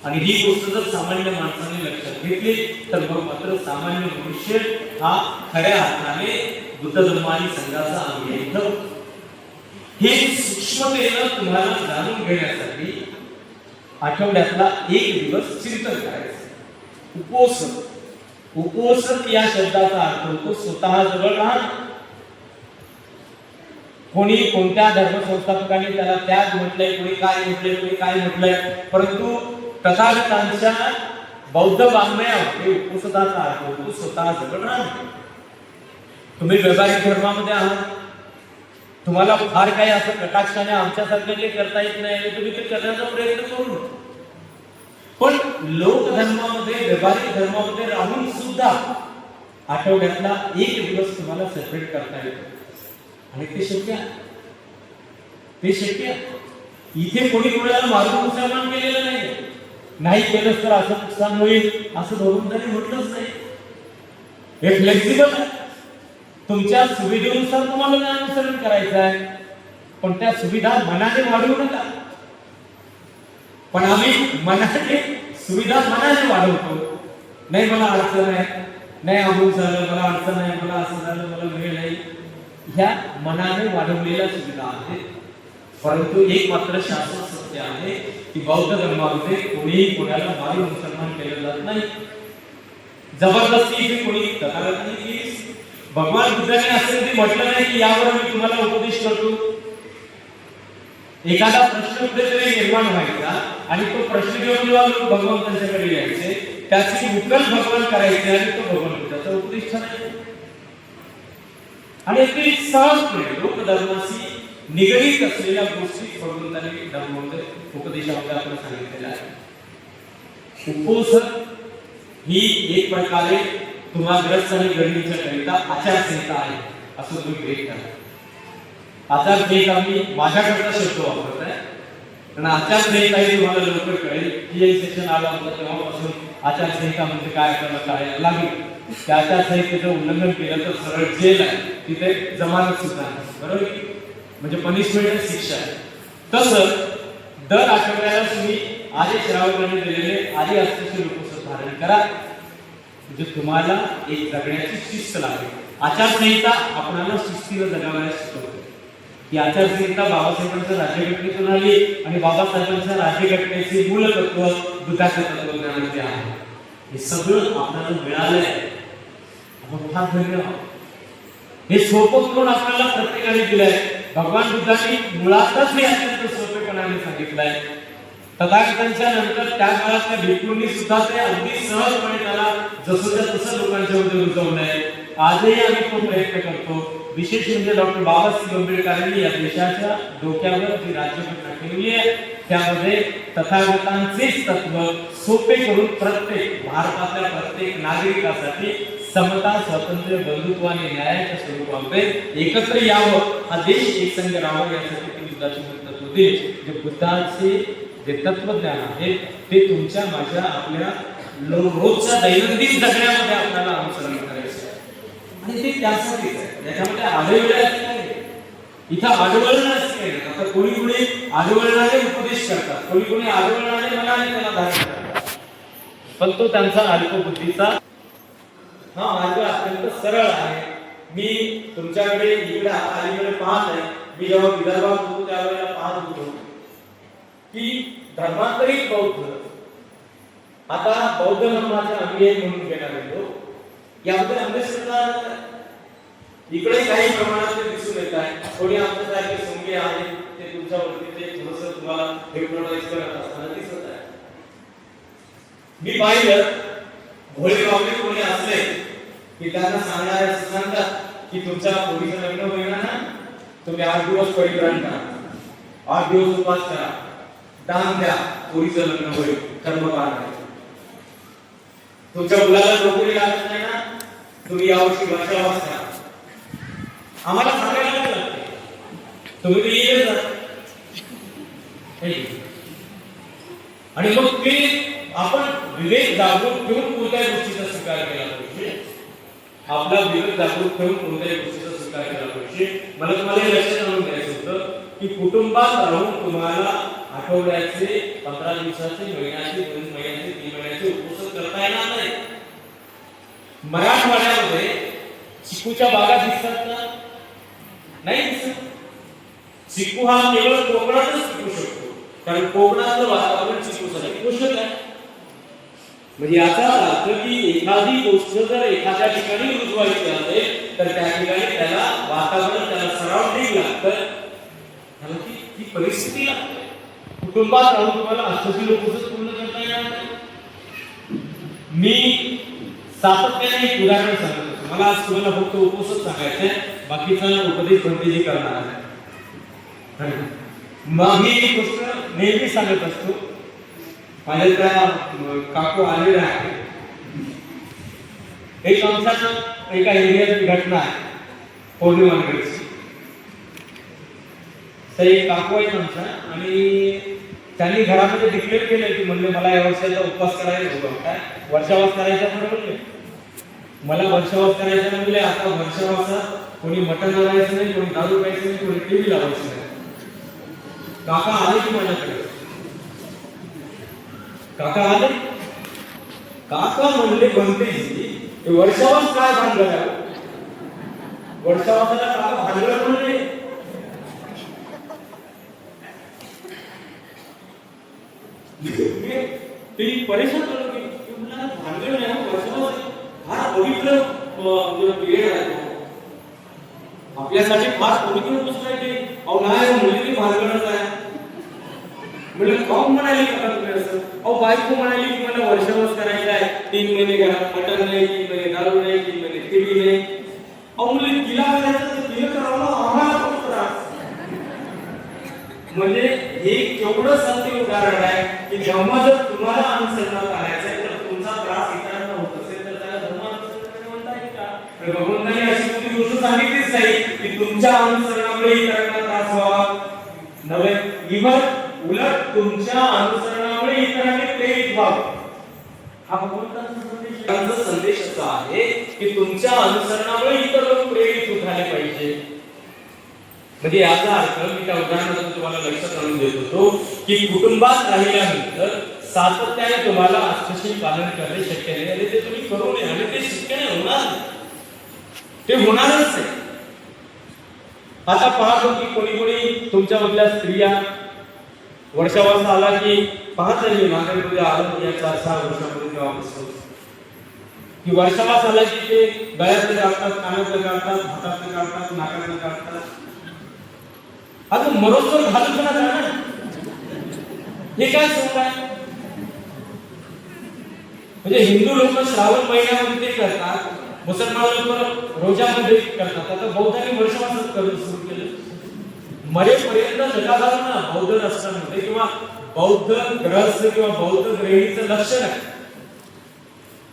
आणि ही गोष्ट जर सामान्य माणसाने लक्षात घेतली तर मग मात्र सामान्य मनुष्य हा खऱ्या अर्थाने बुद्ध धर्म आणि संघाचा अनुयायी ठरतो. हे सूक्ष्मतेनं तुम्हाला जाणून घेण्यासाठी आठवड्यातला एक दिवस चिंतन करायचं. उपोषण, उपोषण या शब्दाचा अर्थ होतो स्वतः जवळ राहणं. कोणी कोणत्या धर्मसंस्थापकांनी त्याला त्याग म्हटलंय, कोणी काय म्हटलंय, कोणी काय म्हटलंय, परंतु तथागतांच्या बौद्ध वाङ्मयामध्ये उपोषणाचा अर्थ होतो स्वतः जवळ राहणं. तुम्ही व्यावहारिक धर्मामध्ये आहात, तुम्हाला फार काही असं कटाक्षाने आमच्यासारखं जे करता येत नाही तुम्ही ते करण्याचा प्रयत्न करू नका. पण लोक धर्मामध्ये, व्यावहारिक धर्मामध्ये राहून सुद्धा आठवड्यातला एक दिवस तुम्हाला सेपरेट करता येतो आणि ते शक्य आहे. ते शक्य आहे. इथे कोणी कोणाला मारून मुसलमान केलेलं नाही केलं तर असं नुकसान होईल असं धरून तरी म्हटलंच नाही. हे फ्लेक्सिबल आहे. तुमच्या सुविधेनुसार तुम्हाला अनुसरण करायचं आहे, पण त्या सुविधा मनाने वाढवू नका. पण आम्ही मनाने सुविधा मनाने वाढवतो. नाही मला अडचण आहे, नाही अमूल झालं, मला अडचण आहे, मला असं झालं, मला वेळ नाही, ह्या मनाने वाढवलेल्या सुविधा आहेत. परंतु एक मात्र शाश्वत सत्य आहे की बौद्ध धर्मामध्ये कोणीही कोणाला मारून मुसलमान केलं जात नाही. जबरदस्ती इथे कोणी तक्रार नाही केली. भगवान बुद्धाने असं कधी म्हटलं नाही की यावर मी तुम्हाला उपदेश करतो. एखादा प्रश्न कुठेतरी निर्माण व्हायचा आणि तो प्रश्न घेऊन लोक भगवंतांच्याकडे यायचे, त्याची उकल भगवान करायचे आणि तो भगवान बुद्धाचा उपदेश ठरायचा. आणि अगदी सहजपणे लोक धर्माशी निगडीत असलेल्या गोष्टी भगवंतांनी धर्मामध्ये उपदेशामध्ये आपण सांगितलेल्या आहे. उपोषण ही एक प्रकारे तुम्हा ग्रस्त आणि गणितीच्या करिता आचारसंहिता आहे असं तुम्ही ग्रहित करा. आचारसंहिता मी माझ्याकडचा शब्द वापरत आहे, कारण आचारसंहिता ही तुम्हाला लवकर कळेल. टीआय सेशन आला होता तेव्हापासून आचारसंहिता म्हणजे काय आपल्याला काय लागेल. त्या आचारसंहितेचं उल्लंघन केलं तर सरळ जेल आहे, तिथे जमानत सुद्धा आहे, बरोबर, म्हणजे पनिशमेंट शिक्षा आहे. तसं दर आठवड्याला तुम्ही आधी श्रावकांनी दिलेले आधी असलेले लोकसंत धारण करा, म्हणजे तुम्हाला एक जगण्याची शिस्त लागेल. आचारसंहिता आपल्याला शिस्तीनं जगायला शिकवते. ही आचारसंहिता बाबासाहेबांच्या राज्यघटनेतून आली आणि बाबासाहेबांच्या राज्यघटनेचे मूळ तत्व बुद्धाच्या तत्वज्ञानामध्ये आहे. हे सगळं आपल्याला मिळालंय. आपण फार धन्यवाद. हे सोपं करून आपल्याला प्रत्येकाने दिलंय. भगवान बुद्धांनी मुळातच हे अत्यंत सोपेपणाने सांगितलंय. तथागतांच्या नंतर त्या काळातल्या भिक्खूंनी सुद्धा ते अगदी सहजपणे त्याला जसंच्या तसं लोकांच्या मध्ये रुजवलंय. आजही आम्ही तो प्रयत्न करतो. विशेष म्हणजे डॉक्टर बाबासाहेब आंबेडकरांनी या देशाच्या डोक्यावर जी राज्यघटना ठेवली आहे त्यामध्ये तथागतांचेच तत्व सोपे करून प्रत्येक भारतातल्या प्रत्येक नागरिकासाठी समता, स्वातंत्र्य, बंधुत्व आणि न्यायाच्या स्वरूपामध्ये एकत्र यावं, हा देश एकसंघ राहावा यासाठी ते बुद्धाचे तत्व दिले. जे बुद्धाचे जे तत्वज्ञान आहे ते तुमच्या माझ्या आपल्या रोजच्या दैनंदिन जगण्यामध्ये आपल्याला अनुसरण करायचं आहे. आणि ते त्यासाठीच आहे. याच्यामध्ये आढळल्याच नाही, इथं आढळलं नाही. आता कोणी कोणी आढळणारे उपदेश करतात, कोणी कोणी आढळणारे मनाने त्याला धारण करतात, पण तो त्यांचा अल्पबुद्धीचा हा मार्ग अत्यंत सरळ आहे. मी तुमच्याकडे इकडे अलीकडे पाहत आहे. मी जेव्हा विदर्भात होतो त्यावेळेला पाहत होतो की धर्मांतरित बौद्ध आता बौद्ध धर्माच्या अंगी म्हणून घेणारे लोक यामध्ये अंधश्रद्धा इकडे काही प्रमाणात दिसून येत आहे. कोणी आमच्यासारखे सोंगे आहेत ते तुमच्यावरती ते थोडंसं तुम्हाला हिप्नोटाइज करत असताना दिसत आहे. मी पाहिलं भोळे बावळे कोणी असले की त्यांना सांगणारे सांगतात की तुमच्या पोरीचं लग्न होईल ना, तुम्ही 8 दिवस परिग्रहण करा, 8 दिवस उपवास करा, दान द्या, पोरीचं लग्न होईल, कर्मकांड आहे. तुमच्या मुलाला नोकरी लागत नाही ना, तुम्ही यावर्षी वर्षावास करा. आम्हाला सांगायला लागतं तुम्ही येईल आणि मग ते आपण विवेक जागरूक ठेवून कोणत्याही गोष्टीचा स्वीकार केला पाहिजे. आपला विवेक जागरूक ठेवून कोणत्याही गोष्टीचा स्वीकार केला पाहिजे. मला तुम्हाला हे लक्षात आणून द्यायचं होतं की कुटुंबात राहून तुम्हाला आठवड्याचे, 15 दिवसाचे, महिन्याचे, 2 महिन्याचे, 3 महिन्याचे उपवास करता येणार नाही. मराठवाड्यामध्ये चिकूच्या बागा दिसतात ना, नाही दिसत. चिकू हा केवळ कोकणातच पिकू शकतो, कारण कोकणातलं वातावरण चिकूसाठी पोषक आहे. म्हणजे याचा अर्थ की एखादी गोष्ट जर एखाद्या ठिकाणी रुजवायची असेल तर त्या ठिकाणी त्याला वातावरण, त्याला सराउंडिंग लागतं, त्याला ती परिस्थिती लागते. कुटुंबात राहून तुम्हाला अष्टशी लोकच पूर्ण करता येणार नाही. मी सातत्याने एक उदाहरण सांगतो. मला आज तुम्हाला फक्त उपवासच सांगायचंय, बाकीचा उपदेश बंदी करणार आहे. मग मी एक गोष्ट नेहमी सांगत असतो माझ्या त्या काकू आलेल्या आहे. एक आमच्या एका एरियाची घटना आहे पौर्णिमांकडची. तर एक काकू आहेत आमच्या आणि त्यांनी घरामध्ये डिक्लेअर केलं की म्हणजे मला या वर्षाचा उपवास करायचा होता. काय वर्षावास करायचा म्हणून मला वर्षावास करायचा म्हणजे आता वर्षावासात कोणी मटण लावायचं नाही, कोणी दारू प्यायचं नाही, कोणी टीव्ही लावायचं नाही. काका आले की माझ्याकडे, काका आले, काका म्हणले बनते वर्षावास काय भांडलं, वर्षावासाला काका भांडलं म्हणले. ते परेशान झालो की तुम्हाला भांडण नाही, वर्षावास हा पवित्र पिरियड आहे, आपल्यासाठी फार पवित्र गोष्ट आहे ते. अहो नाही मुलगी भांडणच आहे. म्हणजे काऊन म्हणाली का तुम्ही असं? अहो बायको म्हणाली की मला वर्षावास करायचा आहे, 3 महिने घरात मटण नाही, 3 महिने दारू नाही, 3 महिने टीव्ही नाही. अहो मुली तिला करायचं तर तिला करावं, आम्हाला कोण करा. म्हणजे हे केवढं सत्य उदाहरण आहे की जेव्हा जर तुम्हाला अनुसरण करायचं आहे तर तुमचा त्रास इतरांना होत असेल तर त्याला धर्मानुसरण म्हणता येईल का? तर भगवंतांनी अशी कोणती गोष्ट सांगितलीच नाही की तुमच्या अनुसरणामुळे इतरांना त्रास व्हावा. नव्हे, इव्हन उलट तुमच्या अनुसरणामुळे इतरांनी प्रेरित व्हावं. हा भगवंतांचा संदेश असा आहे की तुमच्या अनुसरणामुळे इतर लोक प्रेरित होत पाहिजे. म्हणजे याचा अर्थ मी त्या उदाहरणातून तुम्हाला लक्षात आणून देत होतो की कुटुंबात राहिल्यानंतर सातत्याने तुम्हाला आस्थेचे पालन करणे शक्य नाही आणि ते तुम्ही करू नये आणि ते शक्य नाही होणार, ते होणारच नाही. आता पाहतो की कोणी कोणी तुमच्या मधल्या स्त्रिया वर्षावास आला की पाहत आहे नागरिक आलं या 4-6 वर्षामध्ये वापस की वर्षावास आला की ते गळ्यातले काढतात, कानातले काढतात, हातातले काढतात, नाकातले काढतात. आता मरोत्तर घालूच ना, हे काय सोप आहे? म्हणजे हिंदू लोक श्रावण महिन्यामध्ये ते करतात, मुसलमान लोक रोजामध्ये करतात. आता बौद्धांनी वर्षावास करून सुरू केलं. मरेपर्यंत जगाला ना बौद्ध राष्ट्रांमध्ये किंवा बौद्ध ग्रस्त किंवा बौद्ध गृहिणीचं लक्षण आहे.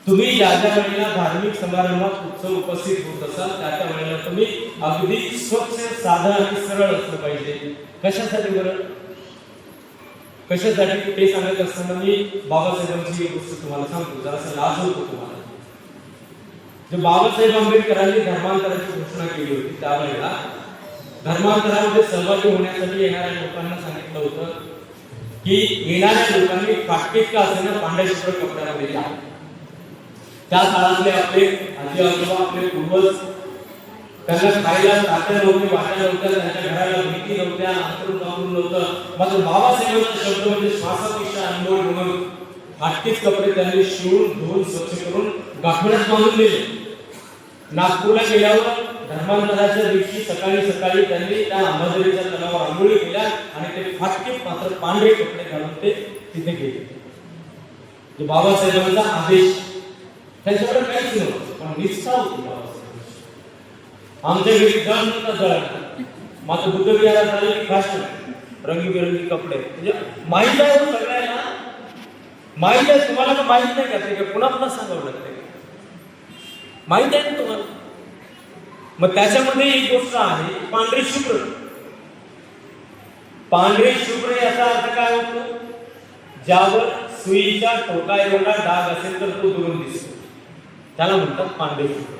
तुम्ही ज्या ज्या वेळेला धार्मिक समारंभात उत्सव उपस्थित होत असाल त्या त्या वेळेला तुम्ही अगदी स्वच्छ, साधा आणि सरळ असलं पाहिजे. कशासाठी बरं? कशासाठी ते सांगत असताना मी बाबासाहेबांची एक गोष्ट तुम्हाला सांगतो, जरासं लाज होतो तुम्हाला. जे बाबासाहेब आंबेडकरांनी धर्मांतराची घोषणा केली होती त्यावेळेला धर्मांतरामध्ये सहभागी होण्यासाठी येणाऱ्या लोकांना सांगितलं होतं की येणाऱ्या लोकांनी फाटकेत का असेना पांढऱ्या शुभ्र कपड्यामध्ये या. त्या काळातले आपले आजी आजोबा, आपले पूर्वज, त्यांना खायला ताट्या नव्हते, वाट्या नव्हत्या, त्यांच्या घराला भीती नव्हत्या, अंतरून कापून नव्हतं. मात्र बाबासाहेबांचा शब्द म्हणजे श्वासापेक्षा अनमोल म्हणून फाटकेच कपडे त्यांनी शिवून धुवून स्वच्छ करून गाठोड्यात बांधून दिले. नागपूरला गेल्यावर धर्मांतराच्या दिवशी सकाळी सकाळी त्यांनी त्या अंबाझरीच्या तलावावर आंघोळी केल्या आणि ते फाटके मात्र पांढरे कपडे घालून ते तिथे गेले. बाबासाहेबांचा आदेश, त्यांच्याकडे काहीच नव्हतं पण निष्ठा होती बाबासाहेबांची. आमच्या घरी जळ नव्हता, जळ मात्र बुद्ध विहारात आले की फॅशन, रंगीबेरंगी कपडे. म्हणजे माहित आहे सगळ्यांना, माहित आहे. तुम्हाला का माहित नाही का? ते पुन्हा पुन्हा सांगावं लागते, माहित आहे ना तुम्हाला. मग त्याच्यामध्ये एक गोष्ट आहे पांढरे शुभ्र. पांढरे शुभ्र याचा अर्थ काय होतो? ज्यावर सुईचा टोका एवढा डाग असेल तर तो दुरून दिसतो, त्याला म्हणतात पांढरे शुभ्र.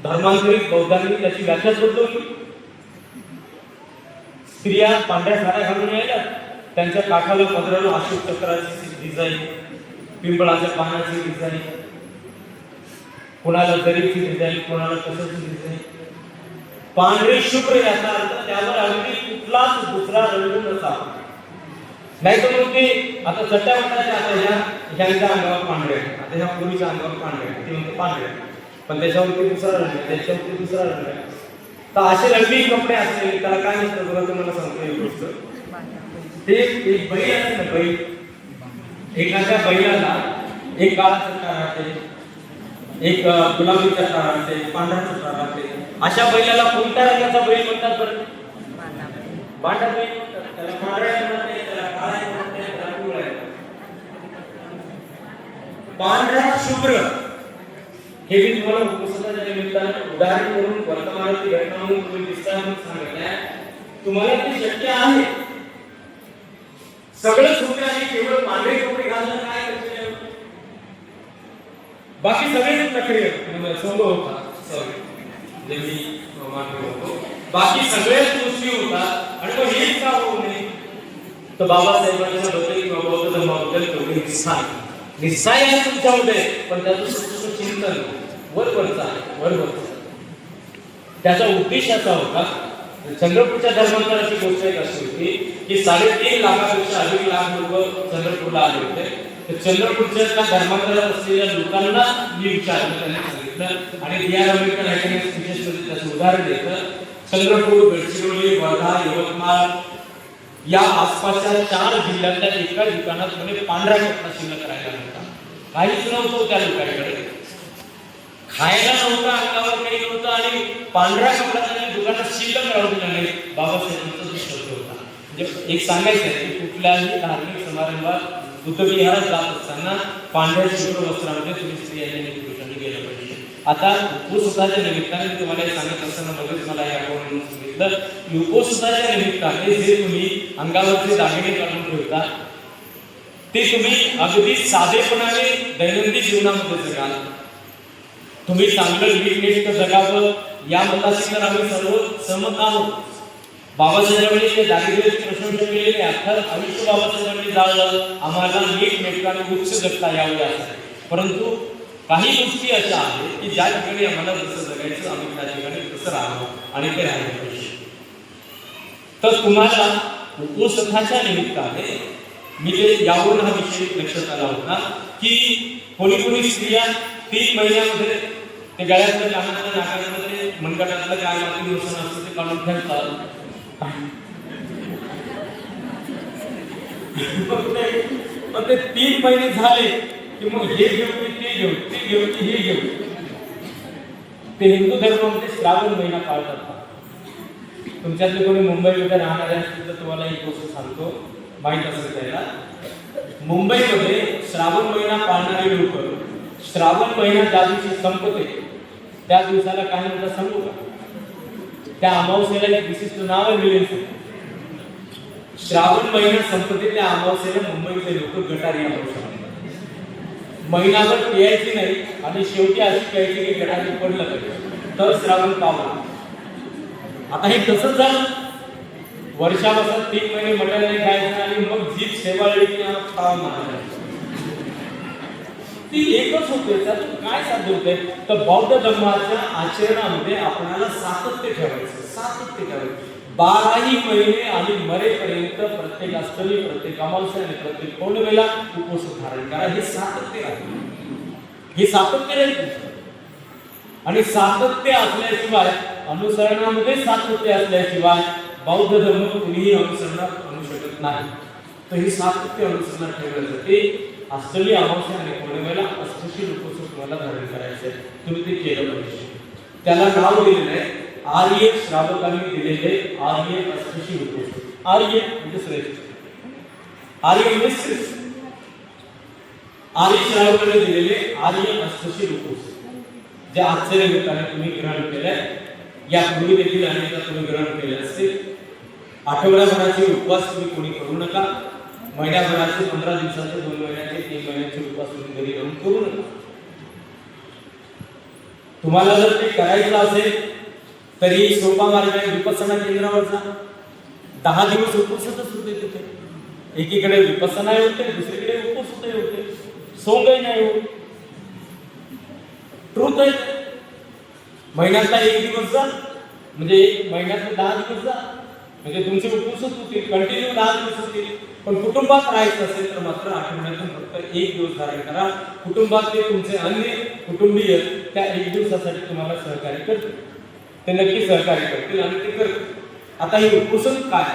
धर्मांतरित बौद्धांनी त्याची व्याख्याच बदलवली. स्त्रिया पांढऱ्या साड्या घालून यायला, त्यांच्या काठाला पदराला अशोक चक्राची डिझाईन, पिंपळाच्या पानाची डिझाईन, कोणाला जरीची डिझाईन, कोणाला कशाची डिझाईन. पांढरे शुभ्र याचा अर्थ त्यावर अगदी कुठलाच दुसरा रंग नसावा. नाही तर मग ते आता चट्ट्या म्हणतात आता ह्यांच्या अंगावर पांढरे, आता ह्या मुलीच्या अंगावर पांढरे, ते म्हणते पांढरे, पण त्याच्यावरती दुसरा रंग आहे, त्याच्यावरती दुसरा रंग आहे. तर असे रंगी कपडे असले त्याला काय नसतं बघा. तुम्हाला सांगतो एक गोष्ट, ते एक बैल असते ना, बैल, एखाद्या बैलाला एक काळा चट्टा राहते, एक गुलाबी चट्टा राहते, पांढरा चट्टा राहते. अशा बैलाला कोणत्या रंगाचा बैल म्हणतात बरं? पांढरा बैल म्हणतात. त्याला पांढरा म्हणतात, त्याला काळा म्हणतात, त्याला पिवळा म्हणतात. पांढरा शुभ्र हे मी तुम्हाला उपसनाच्या निमित्तानं उदाहरण करून वर्तमानातील घटना म्हणून तुम्ही दिसता म्हणून सांगितलंय. तुम्हाला ते शक्य आहे. सगळं शुभ्र आणि केवळ पांढरे कपडे घालणं काय करते? बाकी सगळे नखरे संभव होता. सॉरी मी मान्य होतो. बाकी सगळ्याच गोष्टी होतात आणि मग हेच का होऊ नये? तर बाबासाहेबांच्या बद्दल किंवा बौद्ध धर्माबद्दल तेवढी निस्साय आहे तुमच्यामध्ये, पण त्याचं स्वतःचं चिंतन वरवरचं आहे, वरवरचं. त्याचा उद्देश असा होता. चंद्रपूरच्या धर्मांतराची गोष्ट एक अशी होती की 3.5 लाखापेक्षा अधिक लाख लोक चंद्रपूरला आले होते. तर चंद्रपूरच्या धर्मांतरात असलेल्या लोकांना मी विचारलं, त्यांनी सांगितलं आणि डी आर आंबेडकर स्पीचेसमध्ये त्याचं उदाहरण देतं. चंद्रपूर, गडचिरोली, वर्धा, यवतमाळ या आसपासच्या 4 जिल्ह्यातल्या एका दुकानात म्हणजे पांढरा कपडा शिल्लक राहिला नव्हता. काहीच नव्हतं त्या लोकांकडे, खायला नव्हतं, अंगावर काही नव्हतं आणि पांढरा कपडा त्यांनी दुकानात शिल्लक राहू दिला नाही. बाबासाहेबांचा शब्द होता. म्हणजे एक सांगायचं आहे की कुठल्याही धार्मिक समारंभात बुद्धविहारात जात असताना पांढऱ्या शुभ्र वस्त्रामध्ये तुम्ही स्त्रियांनी पुरुषांनी गेलं पाहिजे. आता उपसुताच्या निमित्ताने तुम्हाला हे सांगत असताना मध्येच मला याकडून सांगितलं की उपसुताच्या निमित्ताने जे तुम्ही अंगावरचे दागिने काढून ठेवता ते तुम्ही अगदी साधेपणाने दैनंदिन जीवनामध्ये जगाल. तुम्ही चांगलं नीटनेटकं जगावं या मताशी तर आम्ही सर्व सहमत आहोत. बाबासाहेबांनी ते दारिद्र्याची प्रशंसा केलेली अख्खं आयुष्य बाबासाहेबांनी जाळलं आम्हाला नीटनेटकाने उच्च जगता यावं यासाठी. परंतु काही गोष्टी अशा आहेत की ज्या ठिकाणी आम्हाला जसं जगायचं आम्ही त्या ठिकाणी तसं राहावं आणि ते राहिलं पाहिजे. तर तुम्हाला उपसथाच्या निमित्ताने मी ते यावरून हा विषय लक्षात आला होता की कोणी स्त्रिया 3 महिन्यामध्ये ते गळ्यातलं कानातलं नाकातलं मनगटातलं काय माती वसन असतं ते काढून ठेवतात. पण ते 3 महिने झाले की मग हे घेऊ की ते घेऊ, ते घेऊ की हे घेऊ. ते हिंदू धर्मामध्ये श्रावण महिना पाळतात. तुमच्यातले कोणी मुंबईमध्ये राहणारे असतील तर तुम्हाला एक गोष्ट सांगतो, माहीत असेल त्याला. मुंबईमध्ये श्रावण महिना पाळणारे लोक श्रावण महिना ज्या दिवशी संपते त्या दिवसाला काय म्हणतात सांगू का? त्या अमावस्येला एक विशिष्ट नाव आहे मिळेल. श्रावण महिना संपते त्या अमावस्येला मुंबईचे लोक गटारी अमावस्या महिनाभर प्यायची नाही आणि शेवटी अशी प्यायची की गटारी पडलं पाहिजे तर श्रावण पावला. आता हे तसंच झालं. वर्षापासून 3 महिने मटण नाही खायचं आणि मग जीभ शेवाळली की पाव मारायला ती एकच होते. त्यातून काय साध्य होते तर बौद्ध धर्माच्या आचरणामध्ये आपल्याला सातत्य ठेवायचं. 12ही महिने आणि मरेपर्यंत प्रत्येक अष्टमी, प्रत्येक अमावस्या आणि प्रत्येक पौर्णिमेला उपवास धारण करा. हे सातत्य आहे. हे सातत्य आहे आणि सातत्य असल्याशिवाय अनुसरणामध्ये सातत्य असल्याशिवाय बौद्ध धर्म कुणीही अनुसरणात आणू शकत नाही. तर ही सातत्य अनुसरणात ठेवण्यासाठी अष्टमी, अमावस्या आणि पौर्णिमेला अष्टशी उपवास तुम्हाला धारण करायचे. तुम्ही ते केलं पाहिजे. त्याला नाव दिलेलं आहे आर्य श्रावकांनी दिलेले आर्य अष्टशी उपवास. आर्य म्हणजे श्रेष्ठ, आर्य म्हणजे श्रेष्ठ. आर्य श्रावकांनी दिलेले आर्य अष्टशी उपवास जे आजच्या निमित्ताने तुम्ही ग्रहण केले. यापूर्वी देखील अनेकदा तुम्ही ग्रहण केले असतील. आठवड्याभराचे उपवास तुम्ही कोणी करू नका. महिन्याभराचे 15 दिवसाचे, 2 महिन्याचे, 3 महिन्याचे उपवास तुम्ही घरी राहून करू नका. तुम्हाला जर ते करायचं असेल तरी सोपा मार्ग आहे, विपස්සना केंद्रावर जा. 10 दिवस उपवासच होते तिथे. एकीकडे विपස්සना होते, दुसरीकडे उपवास होते. सोंगही नाही होत. ट्रूथ आहे. महिन्यातला 1 दिवस जा म्हणजे महिन्यातले 10 दिवस जा म्हणजे तुमचे उपवासच होतील. कंटिन्यू 10 दिवस होतील. पण कुटुंबात राहायचं असेल तर मात्र आठवड्यातून फक्त 1 दिवस धारण करा. कुटुंबातले तुमचे अन्य कुटुंबीय त्या 1 दिवसासाठी तुम्हाला सहकार्य करतील. ते नक्की सहकार्य करतील आणि ते करतील. आता हे उपवास काय?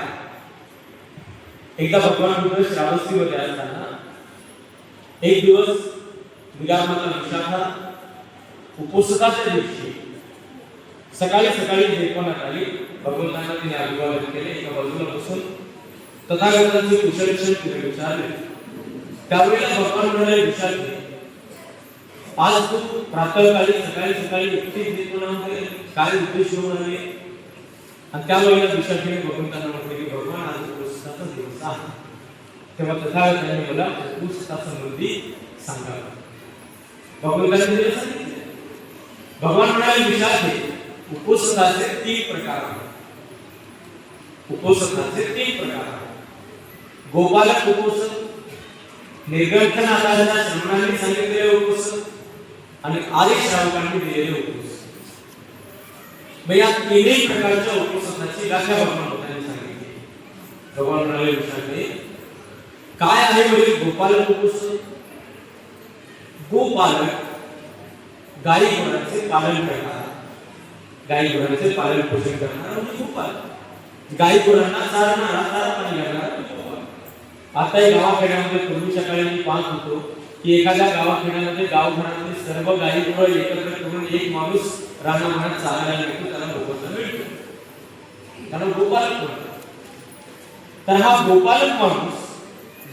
एकदा भगवान बुद्ध श्रावस्तीमध्ये असताना एक दिवस निगामाता विशाखा उपवासाच्या दिवशी सकाळी झेपवण्यात आली. भगवंतांना तिने अभिवादन केले. एका बाजूला बसून तथागतांचे कुशलक्षण तिने विचारले. त्यावेळेला भगवान म्हणाले विचारले आज तू प्रातःकाळी सकाळी सकाळी उपस्थित निर्माणामध्ये काय उद्देश घेऊन आले आणि त्यावेळेला विशाखेने भगवंतांना म्हटले की भगवान आज उपवासाचा दिवस आहे, तेव्हा तथागतांनी मला उपवासाचा समृद्धी सांगावा. भगवंतांनी दिले सांगितले. भगवान म्हणाले विशाखे उपवासाचे 3 प्रकार आहेत. उपवासाचे 3 प्रकार आहेत. गोपालक उपवास, निर्गंठ नाथांच्या श्रमणांनी सांगितलेले उपवास आणि आदि श्रावकांनी दिलेले उपवास. मग या 3 प्रकारच्या उपवासाची व्याख्या भगवान सांगितली. भगवान म्हणाले विशाखे काय आहे म्हणजे गोपालक उपवास? गोपालक गाई गुरांचे पालन करणारा, गाई गुरांचे पालन पोषण करणारा म्हणजे गोपालक. गाई गुरांना चारणारा, चारा पाणी घालणारा गोपालक. आता गावाखेड्यामध्ये पूर्वीच्या काळी मी पाहत होतो की एखाद्या गावाखेड्यामध्ये गावघरामध्ये सर्व गाई गुरं एकत्र करून एक माणूस रानावनात चालायला येतो, त्याला गोपालक मिळतो, त्याला गोपालक म्हणतात. तर हा गोपालक माणूस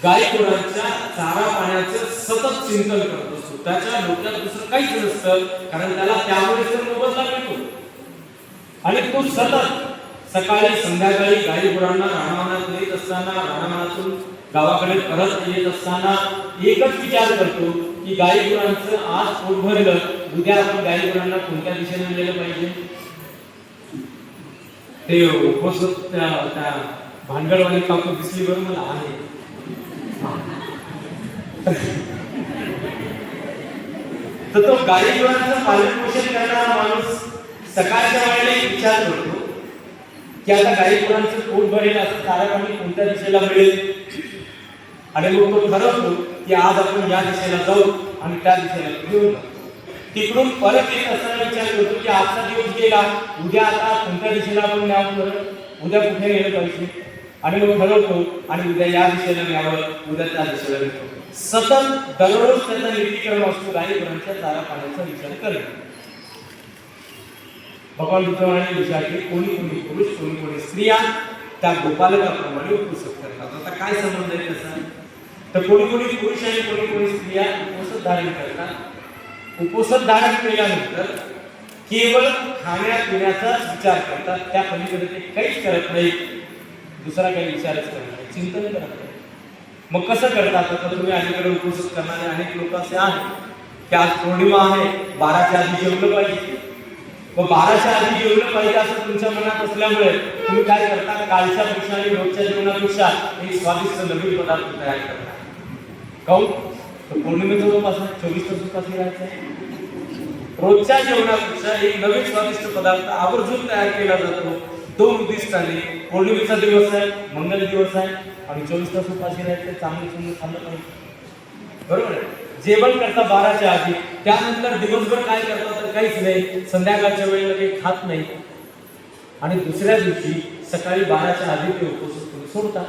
गाई गुरांच्या चारा पाण्याचं सतत चिंतन करत असतो. त्याच्या डोक्यात दुसरं काहीच नसतं, कारण त्याला त्यामुळे तर मोबदला मिळतो. आणि तो सतत सकाळी संध्याकाळी गाई गुरांना रानावनात नेत असताना, रानावनातून गावाकडे परत येत असताना एकच विचार करतो की गाई गुरांचं आज पोट भरलं, उद्या आपण गाई गुरांना कोणत्या दिशेने नेलं पाहिजे. ते उपवास त्या भांडवलवाली काकू दिसली बरं मला आहे. तर तो गाई गुरांचं पालन पोषण करणारा माणूस सकाळच्या वेळेला एक विचार करतो की आता गाई गुरांचं पोट भरेल असं चारा पाणी कोणत्या दिशेला मिळेल. आणि मग तो ठरवतो की आज आपण या दिशेला जाऊ आणि त्या दिशेला घेऊन तिकडून परत येत असताना विचार करतो की आजचा दिवस गेला, उद्या आता कोणत्या दिशेला आपण न्यावं, परत उद्या कुठे गेलं पाहिजे. आणि मग ठरवतो आणि उद्या या दिशेला न्यावं, उद्या त्या दिशेला नेतो. सतत दररोज त्याचा निरीक्षण असतो गाई गुरांच्या चारा पाण्याचा विचार करणे. भगवान बुद्ध म्हणाले विचारले कोणी कोणी पुरुष, कोणी कोणी स्त्रिया त्या गोपालकाप्रमाणे उपवास करतात. आता काय संबंध आहे त्याचा? तर कोणी कोणी पुरुष आणि कोणी कोणी स्त्रिया उपवास धारण करतात. उपवास धारण केल्यानंतर केवळ खाण्यापिण्याचा विचार करतात, त्या पलीकडे ते काहीच करत नाही, दुसरा काही विचारच करत नाही, चिंतन करत नाही. मग कसं करतात? आता तुम्ही अलीकडे उपवास करणारे अनेक लोक असे आहेत की आज पौर्णिमा आहे, 12च्या आधी जेवलं पाहिजे. मग 12च्या आधी जेवलं पाहिजे असं तुमच्या मनात असल्यामुळे तुम्ही काय करता? कालच्या पेक्षा आणि रोजच्या जेवणापेक्षा एक स्वादिष्ट नवीन पदार्थ तयार करता. काऊन? पौर्णिमेचा उपास 24 तास उपाशी राहायचा. रोजच्या जेवणापेक्षा एक नवीन स्वादिष्ट पदार्थ आवर्जून तयार केला जातो. 2 उद्दिष्टाने, पौर्णिमेचा दिवस आहे, मंगल दिवस आहे आणि 24 तास उपाशी राहायचं, चांगलं चांगलं खाल्लं पाहिजे. बरोबर आहे? जेवण करता 12च्या आधी, त्यानंतर दिवसभर काय करता तर काहीच नाही, संध्याकाळच्या वेळेला काही खात नाही आणि दुसऱ्या दिवशी सकाळी 12च्या आधी ते उपवास सोडतात.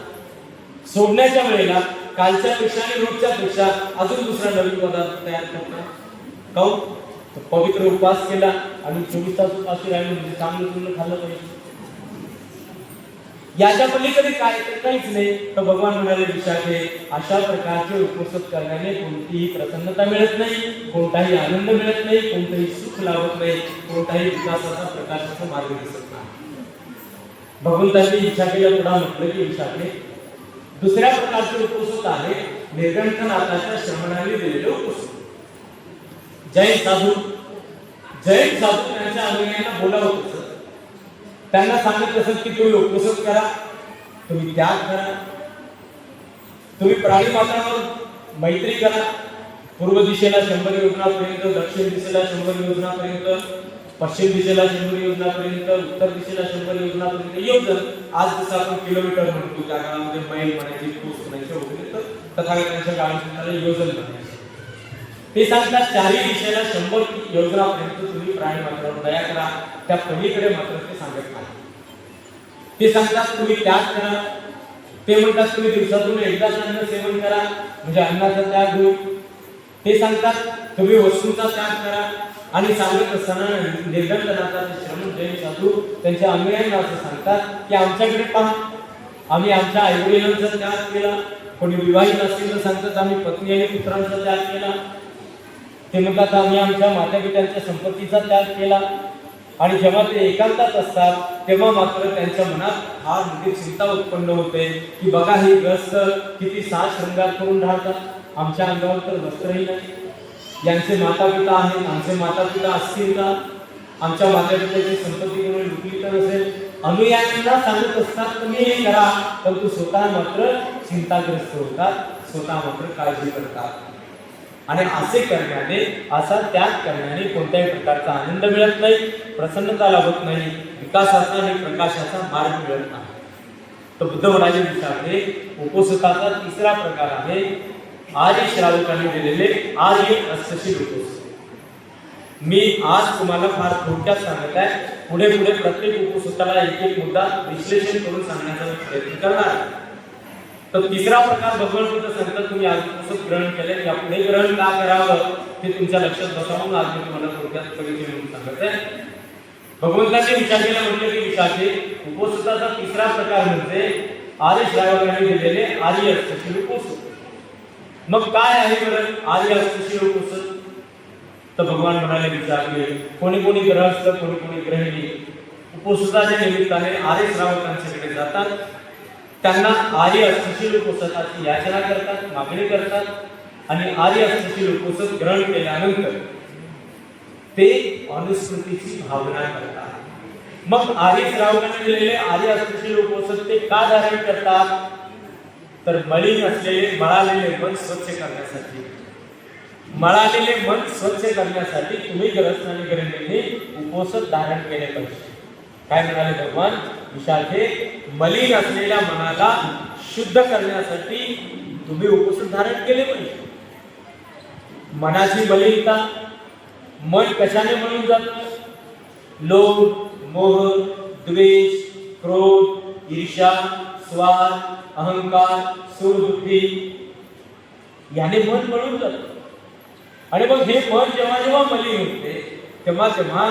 सोडण्याच्या वेळेला कालच्या पेक्षा आणि रोजच्या पेक्षा अजून दुसरा नवीन पदार्थ तयार करतात. काऊन? पवित्र उपवास केला आणि 24 तास उपाशी राहिलो म्हणजे चांगलं चांगलं खाल्लं पाहिजे. याच्या पलीकडे काय तर काहीच नाही. तर भगवान म्हणाले विशाखे अशा प्रकारचे उपवास करण्याने कोणतीही प्रसन्नता मिळत नाही, कोणताही आनंद मिळत नाही, कोणतेही सुख लाभत नाही, कोणताही विकासाचा प्रकाशाचा मार्ग दिसत नाही. भगवंतांनी विशाखेला पुढे म्हटलं की विशाखे दुसऱ्या प्रकारचे उपवास आहे निर्गंठनाथाच्या श्रमणाने दिलेले उपवास. जैन साधू त्यांच्या अनुयायांना बोलावत असत, त्यांना सांगत असत की तुम्ही उपवास करा, तुम्ही त्याग करा, तुम्ही प्राणी मात्रांवर मैत्री करा. पूर्व दिशेला 100 योजनापर्यंत, दक्षिण दिशेला 100 योजनापर्यंत, पश्चिम दिशेला 100 योजनापर्यंत, उत्तर दिशेला 100 योजनापर्यंत. योजन आज जसं आपण किलोमीटर म्हणतो, त्या काळामध्ये मैल म्हणायची, कोस म्हणायचे वगैरे, तर तथागतांच्या काळात योजन म्हणायचे. ते सांगतात चारही दिशेला 100 योजनापर्यंत तुम्ही प्राणी मात्रावर दया करा, त्या पलीकडे मात्र ते सांगत नाही. ते सांगतात तुम्ही त्याग करा. ते म्हणतात तुम्ही दिवसातून एकदा अन्न सेवन करा म्हणजे अन्नाचा त्याग होईल. ते सांगतात तुम्ही वस्तूंचा त्याग करा. आणि सांगत असताना निर्गंठनाथाचे श्रमण जैन साधू त्यांच्या अनुयायांना असं सांगतात की आमच्याकडे पहा, आम्ही आमच्या आईवडिलांचा त्याग केला. कोणी विवाहित असतील तर सांगतात आम्ही पत्नी आणि पुत्रांचा त्याग केला. ते म्हणतात आम्ही आमच्या माता पित्यांच्या संपत्तीचा त्याग केला, आणि जेव्हा ते एकांतात असतात तेव्हा मात्र त्यांच्या मनात फार मोठी चिंता उत्पन्न होते की बघा हे ग्रस्त किती साज शृंगार करून राहतात, आमच्या अंगावर तर वस्त्रही नाही, यांचे माता पिता आहेत, आमचे माता पिता असतील का, आमच्या माता पित्याची संपत्ती कोणी लुटली तर असेल. अनुयायांना सांगत असतात तुम्ही हे करा, परंतु स्वतः मात्र चिंताग्रस्त होतात, स्वतः मात्र काळजी करतात. आणि असे करण्याने, असा त्याग करण्याने कोणत्याही प्रकारचा आनंद मिळत नाही, प्रसन्नता लाभत नाही, विकासाचा आणि प्रकाशाचा मार्ग मिळत नाही. तर बुद्ध म्हणाले विचारले उपवासाचा तिसरा प्रकार आहे आर्य श्रावकांनी दिलेले आर्य अष्टशील उपवास. मी आज तुम्हाला फार थोडक्यात सांगत आहे, पुढे पुढे प्रत्येक उपवासाला एक एक मुद्दा विश्लेषण करून सांगण्याचा प्रयत्न करणार आहे. तर तिसरा प्रकार भगवान बुद्ध सांगतात तुम्ही आज उपवास ग्रहण केले, यापुढे ग्रहण का करावं ते तुमच्या लक्षात बसावून आज मी तुम्हाला थोडक्यात परिचय म्हणून सांगत आहे. भगवंतांनी विचार केला म्हटलं की विचारते उपवासाचा तिसरा प्रकार म्हणजे आर्य श्रावकांनी दिलेले आर्य अष्टशील उपवास. मग काय आहे बरं आर्य अष्टशील उपवास? तर भगवान म्हणाले विचारले कोणी कोणी ग्रहस्थ, कोणी कोणी गृहिणी उपवासाच्या निमित्ताने आर्य श्रावकांच्याकडे जातात, त्यांना आर्य अष्टशील उपवासाची याचना करतात, मागणी करतात, आणि आर्य अष्टशील उपवास ग्रहण केल्यानंतर ते अनुस्मृतीची भावना करतात. मग आर्य श्रावकांनी दिलेले आर्य अष्टशील उपवास ते का धारण करतात? तर मलिन असलेले मळालेले मन स्वच्छ करण्यासाठी. मळालेले मन स्वच्छ करण्यासाठी तुम्ही ग्रस्त आणि गृहिणींनी उपवास धारण केले पाहिजे. काय म्हणाले भगवान विशाखे, मलिन असलेल्या मनाला शुद्ध करण्यासाठी तुम्ही उपवास धारण केले पाहिजे. मनाची मलिनता, मन कशाने मळून जातं? लोभ, मोह, द्वेष, क्रोध, ईर्ष्या, स्वार्थ, अहंकार, सूडबुद्धी याने मन मळून जातं. आणि मग हे मन जेव्हा जेव्हा मलिन होते तेव्हा तेव्हा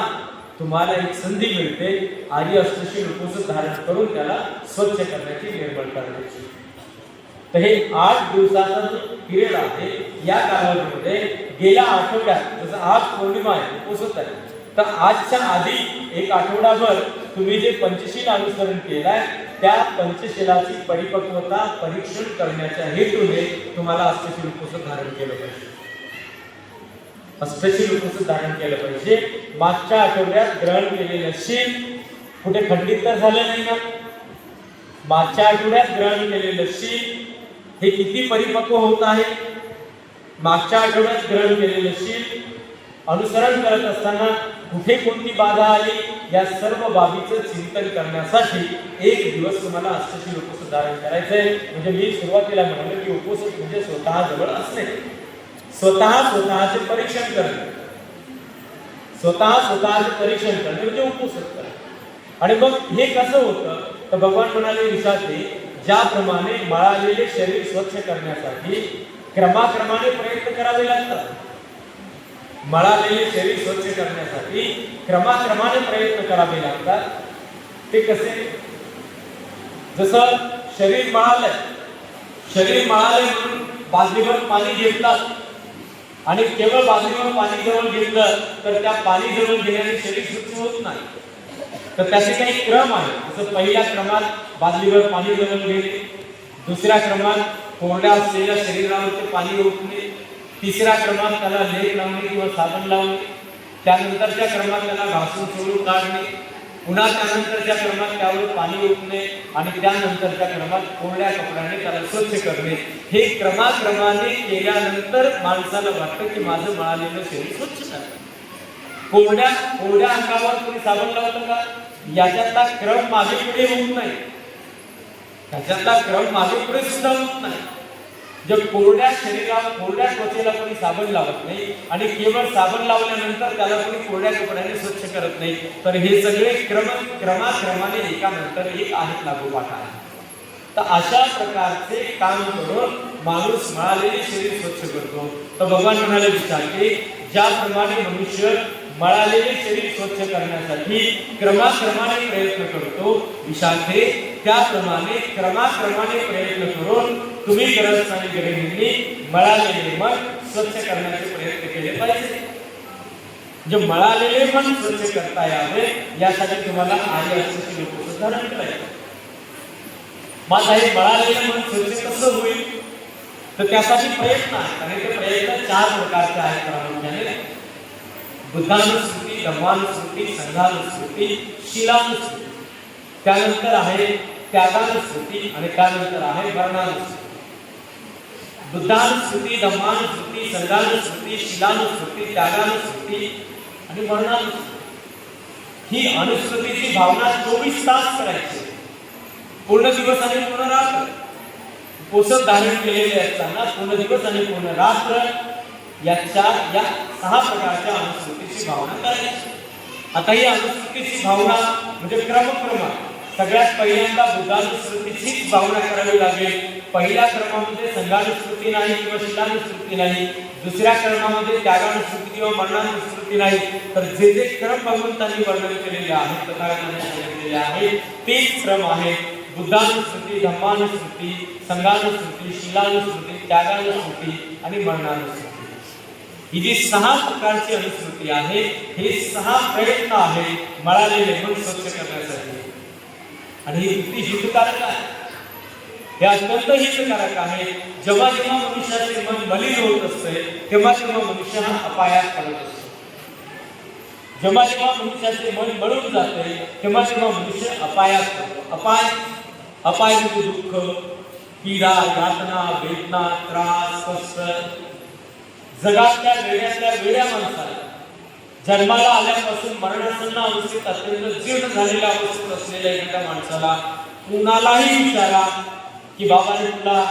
तुम्हाला एक संधी मिळते आर्य अष्टशील उपवास धारण करून त्याला स्वच्छ करण्याची, निर्मळ करण्याची. तर हे 8 दिवसाचा जो पिरियड आहे या कालावधीमध्ये गेल्या आठवड्यात जसं आज पौर्णिमा आहे, उपवास आहे, तर आजच्या आधी एक आठवडाभर तुम्ही जे पंचशील अनुसरण केलाय त्या पंचशीलाची परिपक्वता परीक्षण करण्याच्या हेतूने तुम्हाला अष्टशील उपवास धारण केलं पाहिजे. अष्टशील उपवास धारण केलं पाहिजे. मागच्या आठवड्यात ग्रहण केलेलं शील कुठे खंडित तर झालं नाही ना? मागच्या आठवड्यात ग्रहण केलेलं शील हे किती परिपक्व होत आहे? मागच्या आठवड्यात ग्रहण केलेलं शील अनुसरण करत असताना कुठे कोणती बाधा आली या सर्व बाबीचं चिंतन करण्यासाठी एक दिवस तुम्हाला अष्टशील उपवास धारण करायचंय. म्हणजे मी सुरुवातीला म्हणालो की उपवास म्हणजे स्वतः जवळ असणे, स्वतःचे परीक्षण करणे, स्वतःचे परीक्षण करणे म्हणजे उपवास करणे. आणि मग हे कसं होतं? तर भगवान म्हणाले विचारते ज्याप्रमाणे मळालेले शरीर स्वच्छ करण्यासाठी क्रमाक्रमाने प्रयत्न करावे लागतात, मळालेले शरीर स्वच्छ करण्यासाठी क्रमाक्रमाने प्रयत्न करावे लागतात. ते कसे? जसं शरीर मळालंय म्हणून बादलीभर पाणी घेतलं आणि केवळ बादलीभर पाणी जवळ घेतलं तर त्या पाणी जवळ घेण्याने शरीर स्वच्छ होत नाही. तर त्याचे काही क्रम आहे. जसं पहिल्या क्रमात बादलीभर पाणी जवळ घेणे, दुसऱ्या क्रमात कोरड्या असलेल्या शरीरावर ते पाणी ओतणे, तिसऱ्या क्रमात त्याला लेप लावणे किंवा साबण लावणे, त्यानंतरच्या क्रमात त्याला घासून सोडून काढणे, पुन्हा त्यानंतरच्या क्रमात त्यावर पाणी ओतणे आणि त्यानंतरच्या क्रमात कोरड्या कपड्याने त्याला स्वच्छ करणे. हे क्रमाक्रमाने केल्यानंतर माणसाला वाटतं की माझं मळालेलं शरीर स्वच्छ झालं. कोरड्या अंगावर कोणी साबण लावतं का? याच्यातला क्रम मागे पुढे होत नाही, त्याच्यातला क्रम मागे पुढे सुद्धा होत नाही. जर कोरड्या त्वचेला कोणी साबण लावत नाही आणि केवळ साबण लावल्यानंतर त्याला कोणी कोरड्या कपड्याने स्वच्छ करत नाही, तर हे सगळे क्रमाक्रमाने एकानंतर एक आहेत लागोपाठ आहे. तर अशा प्रकारचे काम करून माणूस मळालेले शरीर स्वच्छ करतो. तर भगवान म्हणाले विचारते ज्याप्रमाणे मनुष्य मळालेले शरीर स्वच्छ करण्यासाठी क्रमाक्रमाने प्रयत्न करतो विशाखे, त्याप्रमाणे क्रमाक्रमाने प्रयत्न करून तुम्ही गरज आणि गरजेने मळालेले मन स्वच्छ करण्याचे प्रयत्न केले पाहिजे. जे मळालेले मन स्वच्छ करता यावे यासाठी तुम्हाला आर्य असण्याची लोक धारण करायचे. माझा हे मळालेले मन स्वच्छ कसं होईल तर त्यासाठी प्रयत्न आहे. आणि ते प्रयत्न 4 प्रकारचे आहेत प्रामुख्याने: बुद्धानुस्मृती, धम्मानुस्मृती, संघानुस्मृती, शीलानुस्मृती. त्यानंतर आहे त्यागानुस्मृती आणि त्यानंतर आहे वर्णानुस्मृती. बुद्धानुस्मृती, धम्मानुस्मृती, संघानुस्मृती, शीलानुस्मृती, त्यागानुस्मृती आणि वर्णानुस्मृती ही अनुस्मृतीची भावना 24 तास करायची, पूर्ण दिवस आणि पूर्ण रात्र. पोषक धारण केलेले असताना पूर्ण दिवस आणि पूर्ण रात्र या 6 प्रकारच्या अनुस्मृतीची भावना करायची. आता ही अनुस्मृतीची भावना म्हणजे क्रमक्रमात सगळ्यात पहिल्यांदा बुद्धानुस्मृतीचीच भावना करावी लागेल. पहिल्या क्रमामध्ये संघानुस्मृती नाही किंवा शीलानुस्मृती नाही, दुसऱ्या क्रमामध्ये त्यागानुस्मृती किंवा मरणानुस्मृती नाही, तर जे जे क्रम भगवंतांनी वर्णन केलेले आहेत, तथागतांनी सांगितलेले आहेत तेच क्रम आहे. बुद्धानुस्मृती, धम्मानुस्मृती, संघानुस्मृती, शीलानुस्मृती, त्यागानुस्मृती आणि मरणानुस्मृती ही जी 6 प्रकारची अनुस्मृती आहे, हे 6 प्रयत्न आहे मळालेले मन स्वच्छ करण्यासाठी. आणि ही किती हितकारक आहे, हे अत्यंत हितकारक आहे. जेव्हा जेव्हा मनुष्याचे मन मलिन होत असते तेव्हा तेव्हा मनुष्य हा अपायात पडत असतो. जेव्हा जेव्हा मनुष्याचे मन मळून जाते तेव्हा तेव्हा मनुष्य अपायात पडतो. अपाय म्हणजे दुःख, पीडा, यातना, वेदना, त्रास, कष्ट. जगातल्या वेड्या माणसाला जन्माला आल्यापासून मरणासन्न अवस्थेत अत्यंत जीर्ण झालेल्या अवस्थेत असलेल्या एखाद्या माणसाला कुणालाही विचारा की बाबाने तुला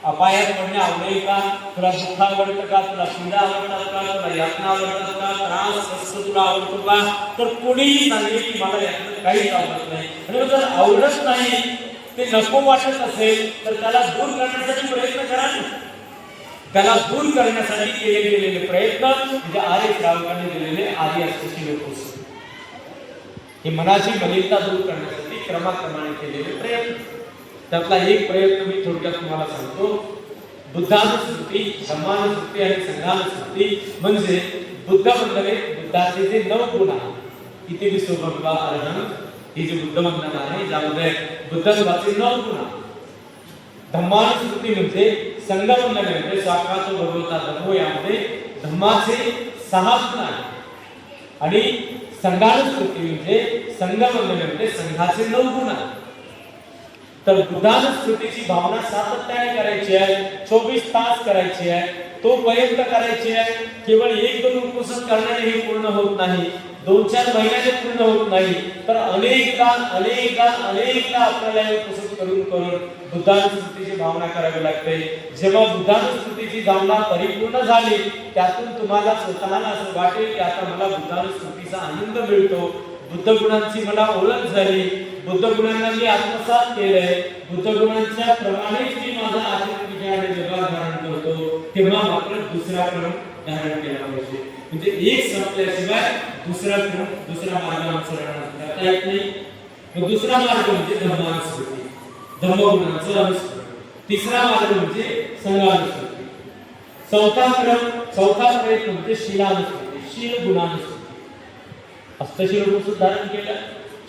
अपायात पडणे आवडेल का, तुला दुःख आवडतं का, तुला पीडा आवडतात का, तुला यातना आवडतात का, त्रास कष्ट तुला आवडतो का, तर कोणीही सांगेल की मला यातनं काहीच आवडत नाही. आणि जर आवडत नाही, ते नको वाटत असेल तर त्याला दूर करण्यासाठी प्रयत्न करा. त्याला दूर करण्यासाठी केले गेलेले प्रयत्न म्हणजे आर्य श्रावकांनी दिलेले आर्य असण्याची लोक. हे मनाची मलिनता दूर करण्यासाठी क्रमाक्रमाने केलेले प्रयत्न. त्यातला एक प्रयत्न मी थोडक्यात तुम्हाला सांगतो. बुद्धानुस्मृती, धम्मानुस्मृती आणि संघानुस्मृती म्हणजे बुद्ध वंदने, बुद्धाचे जे 9 गुण आहेत, इथे विश्वभगवा अर्हंत ही जी बुद्ध वंदना आहे ज्यामध्ये बुद्धत्वाचे 9 गुण आहेत. धम्मानुस्मृती म्हणजे संघवंदनेमध्ये साक्षात भगवंता धम्मो यामध्ये धम्माचे 6 गुण आहेत. आणि संघानुस्मृती म्हणजे संघवंदनेमध्ये संघाचे 9 गुण आहेत. तर बुद्धानुस्मृतीची भावना सातत्याने करायची आहे, 24 तास करायची आहे, तोपर्यंत करायची आहे. केवळ 1-2 उपवास करण्याने हे पूर्ण होत नाही, 2-4 महिन्याने पूर्ण होत नाही, तर अनेकदा आपल्याला हे उपवास करून बुद्धानुस्मृतीची भावना करावी लागते. जेव्हा बुद्धानुस्मृतीची भावना परिपूर्ण झाली त्यातून तुम्हाला स्वतःला असं वाटेल की आता मला बुद्धानुस्मृतीचा आनंद मिळतो, बुद्ध गुणांची मला ओळख झाली, बुद्ध गुणांना मी आत्मसात केलंय, बुद्ध गुणांच्या प्रमाणेच मी माझा आचरण विचाराने जगात धारण करतो, तेव्हा मात्र दुसरा क्रम धारण केला पाहिजे. म्हणजे एक संपल्याशिवाय दुसरा मार्ग अनुसरण करता येत नाही. दुसरा मार्ग म्हणजे धम्मानुस्मृती, धम्मगुणांचं अनुसरण. तिसरा मार्ग म्हणजे संघानुस्मृती. चौथा प्रयत्न म्हणजे शीलानुस्मृती, शील गुणानुस्मृती. हस्तशील उपवास धारण केला,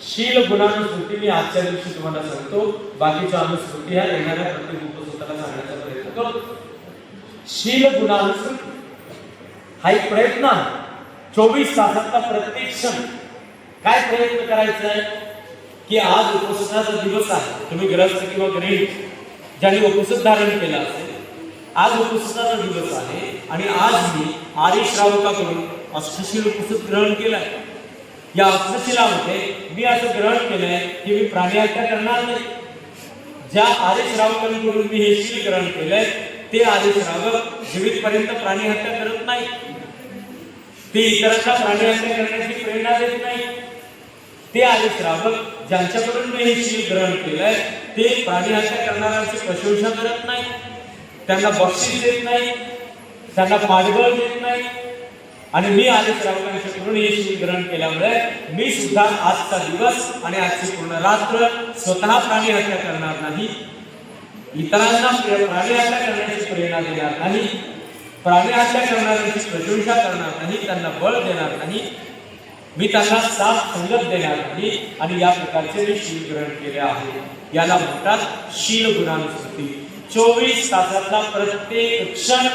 शील गुणानुस्मृती मी आजच्या दिवशी तुम्हाला सांगतो. बाकीच्या अनुस्मृती ह्या येणाऱ्या प्रत्येक उपवासाला सांगण्याचा प्रयत्न करतो. शील गुणानुस्मृती हा एक प्रयत्न आहे. 24 तासाचा प्रत्येक क्षण काय प्रयत्न करायचा आहे की आज उपवासाचा दिवस आहे. तुम्ही ग्रस्त किंवा गृहिणी ज्यांनी उपवास धारण केला असेल, आज उपवासाचा दिवस आहे आणि आज मी आर्य श्रावकाकडून अष्टशील उपवास ग्रहण केलाय. या अष्टशिलामध्ये मी असं ग्रहण केलंय की मी प्राणीहत्या करणार नाही. ज्या आर्य श्रावकांकडून मी हे शील ग्रहण केलंय ते आर्य श्रावक जीवितपर्यंत प्राणीहत्या करत नाही, ते इतरांना प्राणीहत्या करण्याची प्रेरणा देत नाही. ते आर्य श्रावक ज्यांच्याकडून मी हे शील ग्रहण केलंय ते प्राणीहत्या करणाऱ्यांची प्रशंसा करत नाही, त्यांना बक्षीस देत नाही, त्यांना पाठबळ देत नाही. आणि मी आर्य श्रावकांच्याकडून हे शील ग्रहण केल्यामुळे मी सुद्धा आजचा दिवस आणि आजची पूर्ण रात्र स्वतः प्राणी हत्या करणार नाही, इतरांना प्राणी हत्या करण्याची प्रेरणा देणार नाही. प्राणीहत्या करणाऱ्यांची प्रशंसा करणार नाही, त्यांना बळ देणार नाही, मी त्यांना साथ संगत देणार नाही, आणि या प्रकारचे मी शील ग्रहण केले आहे. याला म्हणतात शील गुणानुस्मृती. 24 तासातला प्रत्येक क्षण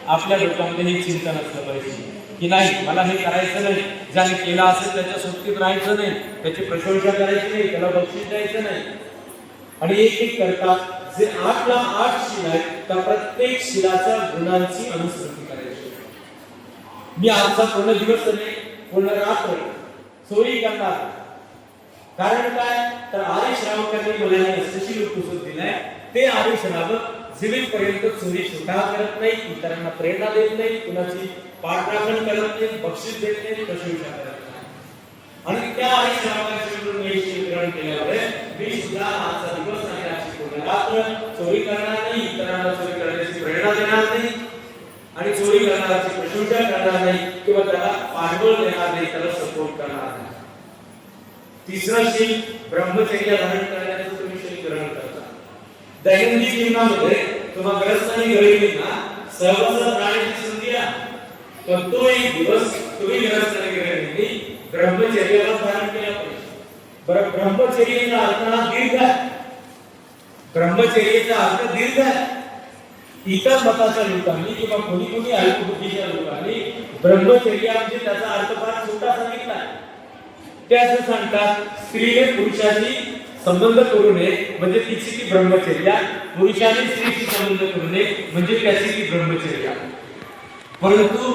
आपल्या डोक्यामध्ये हे चिंतन असलं पाहिजे की नाही, मला हे करायचं नाही, ज्याने केला असेल त्याच्या सोबतीत राहायचं नाही, त्याची प्रशंसा करायची नाही, त्याला बक्षीस द्यायचं नाही. आणि एक करता जे 8ला 8 शील आहेत, त्या प्रत्येक शीलाच्या गुणांची अनुसरण करायची. मी आजचा पूर्ण दिवस नाही, पूर्ण रात्र चोरी करणार. कारण काय तर आर्य श्रावकांनी मला हे अष्टशील उपदेश दिलाय. ते आर्य श्रावक जीवितपर्यंत चोरी स्वतः करत नाही, इतरांना प्रेरणा देत नाही, कुणाची पाठराखण करत नाही, बक्षीस देत नाही, प्रशंसा करत नाही. आणि त्या आर्य श्रावकांकडून मी शील ग्रहण केल्यामुळे मी सुद्धा आजचा दिवस आणि आजची पूर्ण रात्र चोरी करणार नाही, इतरांना चोरी करण्याची प्रेरणा देणार नाही, आणि चोरी करणाऱ्याची प्रशंसा करणार नाही, किंवा त्याला पाठबळ देणार नाही, त्याला सपोर्ट करणार नाही. तिसरं शील ब्रह्मचर्य धारण करण्याचं तुम्ही शील ग्रहण करता. दैनंदिन जीवनामध्ये तुम्हा ग्रस्तांनी घडली ना सहवासात राहण्याची संधी आहे, पण तो एक दिवस तुम्ही ग्रस्तांनी घडली ब्रह्मचर्याला धारण केला पाहिजे. ब्रह्मचर्याचा अर्थ हा दीर्घ आहे. ब्रह्मचर्याचा अर्थ दीर्घ आहे. इतर मताच्या लोकांनी किंवा कोणी अल्पबुद्धीच्या लोकांनी ब्रह्मचर्या म्हणजे त्याचा अर्थ फार छोटा सांगितला. ते असं सांगतात स्त्रीने पुरुषाशी संबंध करू नये म्हणजे तिची ती ब्रह्मचर्या, पुरुषाने स्त्रीशी संबंध करू नये म्हणजे त्याची ती ब्रह्मचर्या. परंतु